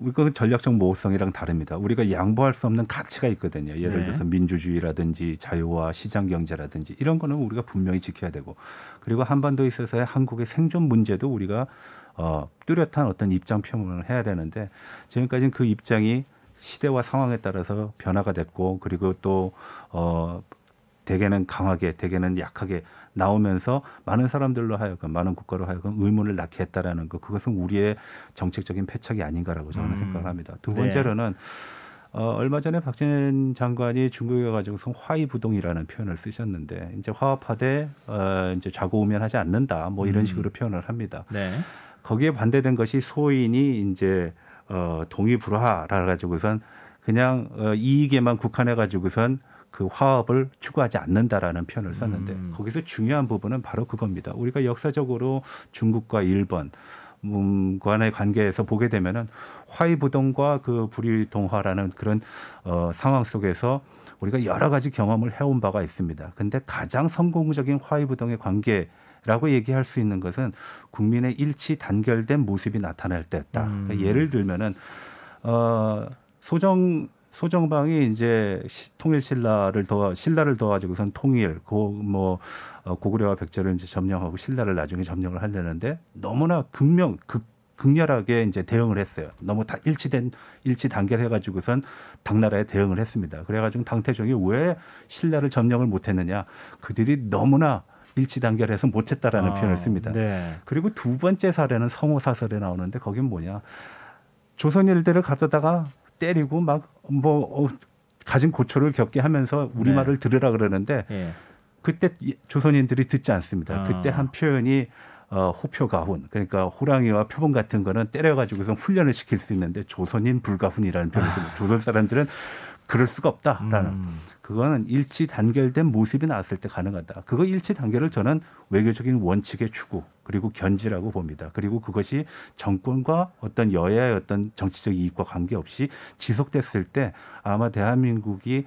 이건 전략적 모호성이랑 다릅니다. 우리가 양보할 수 없는 가치가 있거든요. 예를 네. 들어서 민주주의라든지 자유와 시장 경제라든지 이런 거는 우리가 분명히 지켜야 되고, 그리고 한반도에 있어서의 한국의 생존 문제도 우리가 뚜렷한 어떤 입장 표명을 해야 되는데, 지금까지는 그 입장이 시대와 상황에 따라서 변화가 됐고, 그리고 또 대개는 강하게 대개는 약하게 나오면서 많은 사람들로 하여금, 많은 국가로 하여금 의문을 낳게 했다라는 거, 그것은 우리의 정책적인 패착이 아닌가라고 저는 생각을 합니다. 두 번째로는 얼마 전에 박진현 장관이 중국에 가지고서 화이부동이라는 표현을 쓰셨는데, 이제 화합하되 이제 좌고우면하지 않는다, 뭐 이런 식으로 표현을 합니다. 네. 거기에 반대된 것이 소인이 이제 동의불화라 가지고선 그냥 이익에만 국한해 가지고선 그 화합을 추구하지 않는다라는 표현을 썼는데, 거기서 중요한 부분은 바로 그겁니다. 우리가 역사적으로 중국과 일본 간의 관계에서 보게 되면은 화이부동과 그 불이동화라는 그런 상황 속에서 우리가 여러 가지 경험을 해온 바가 있습니다. 근데 가장 성공적인 화이부동의 관계라고 얘기할 수 있는 것은 국민의 일치 단결된 모습이 나타날 때였다. 그러니까 예를 들면은 소정방이 이제 통일 신라를 도와가지고선 통일, 고구려와 백제를 이제 점령하고 신라를 나중에 점령을 하려는데 너무나 극렬하게 이제 대응을 했어요. 너무 다 일치 단결해가지고선 당나라에 대응을 했습니다. 그래가지고 당태종이 왜 신라를 점령을 못했느냐? 그들이 너무나 일치 단결해서 못했다라는 표현을 씁니다. 네. 그리고 두 번째 사례는 성호사설에 나오는데, 거긴 뭐냐? 조선일대를 갖다가 때리고 막 가진 고초를 겪게 하면서 우리 네. 말을 들으라 그러는데, 예. 그때 조선인들이 듣지 않습니다. 그때 한 표현이 호표가훈, 그러니까 호랑이와 표범 같은 거는 때려가지고서 훈련을 시킬 수 있는데 조선인 불가훈이라는 표현을 씁니다. 조선 사람들은 그럴 수가 없다라는. 그거는 일치 단결된 모습이 나왔을 때 가능하다. 그거 일치 단결을 저는 외교적인 원칙의 추구 그리고 견지라고 봅니다. 그리고 그것이 정권과 어떤 여야의 어떤 정치적 이익과 관계없이 지속됐을 때 아마 대한민국이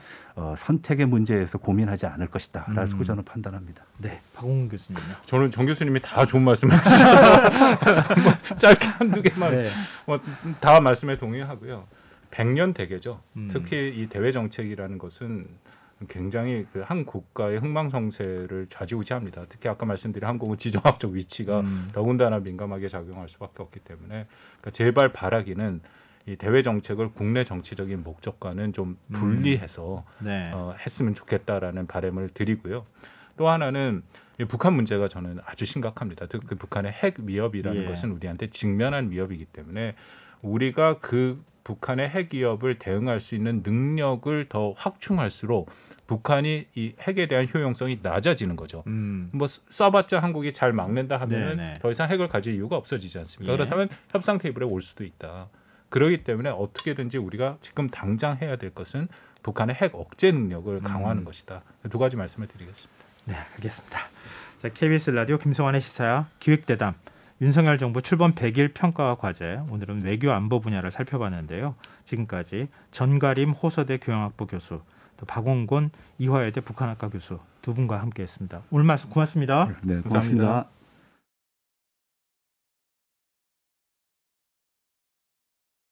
선택의 문제에서 고민하지 않을 것이다라고 저는 판단합니다. 네. 박홍근 교수님요. 저는 정 교수님이 다 좋은 말씀을 해주셔서 짧게 한두 개만 네. 다 말씀에 동의하고요. 100년 대계죠. 특히 이 대외 정책이라는 것은 굉장히 그 한 국가의 흥망성쇠를 좌지우지합니다. 특히 아까 말씀드린 한국은 지정학적 위치가 더군다나 민감하게 작용할 수밖에 없기 때문에, 그러니까 제발 바라기는 이 대외 정책을 국내 정치적인 목적과는 좀 분리해서 네. 했으면 좋겠다라는 바람을 드리고요. 또 하나는 이 북한 문제가 저는 아주 심각합니다. 그 북한의 핵 위협이라는 예. 것은 우리한테 직면한 위협이기 때문에 우리가 그 북한의 핵 위협을 대응할 수 있는 능력을 더 확충할수록 북한이 이 핵에 대한 효용성이 낮아지는 거죠. 뭐 쏴봤자 한국이 잘 막는다 하면은 네네. 더 이상 핵을 가질 이유가 없어지지 않습니까? 예. 그렇다면 협상 테이블에 올 수도 있다. 그렇기 때문에 어떻게든지 우리가 지금 당장 해야 될 것은 북한의 핵 억제 능력을 강화하는 것이다. 두 가지 말씀을 드리겠습니다. 네, 알겠습니다. 자, KBS 라디오 김성환의 시사야 기획대담 윤석열 정부 출범 100일 평가와 과제, 오늘은 외교 안보 분야를 살펴봤는데요. 지금까지 전가림 호서대 교양학부 교수, 또 박홍곤 이화여대 북한학과 교수 두 분과 함께했습니다. 오늘 말씀 고맙습니다. 네, 고맙습니다.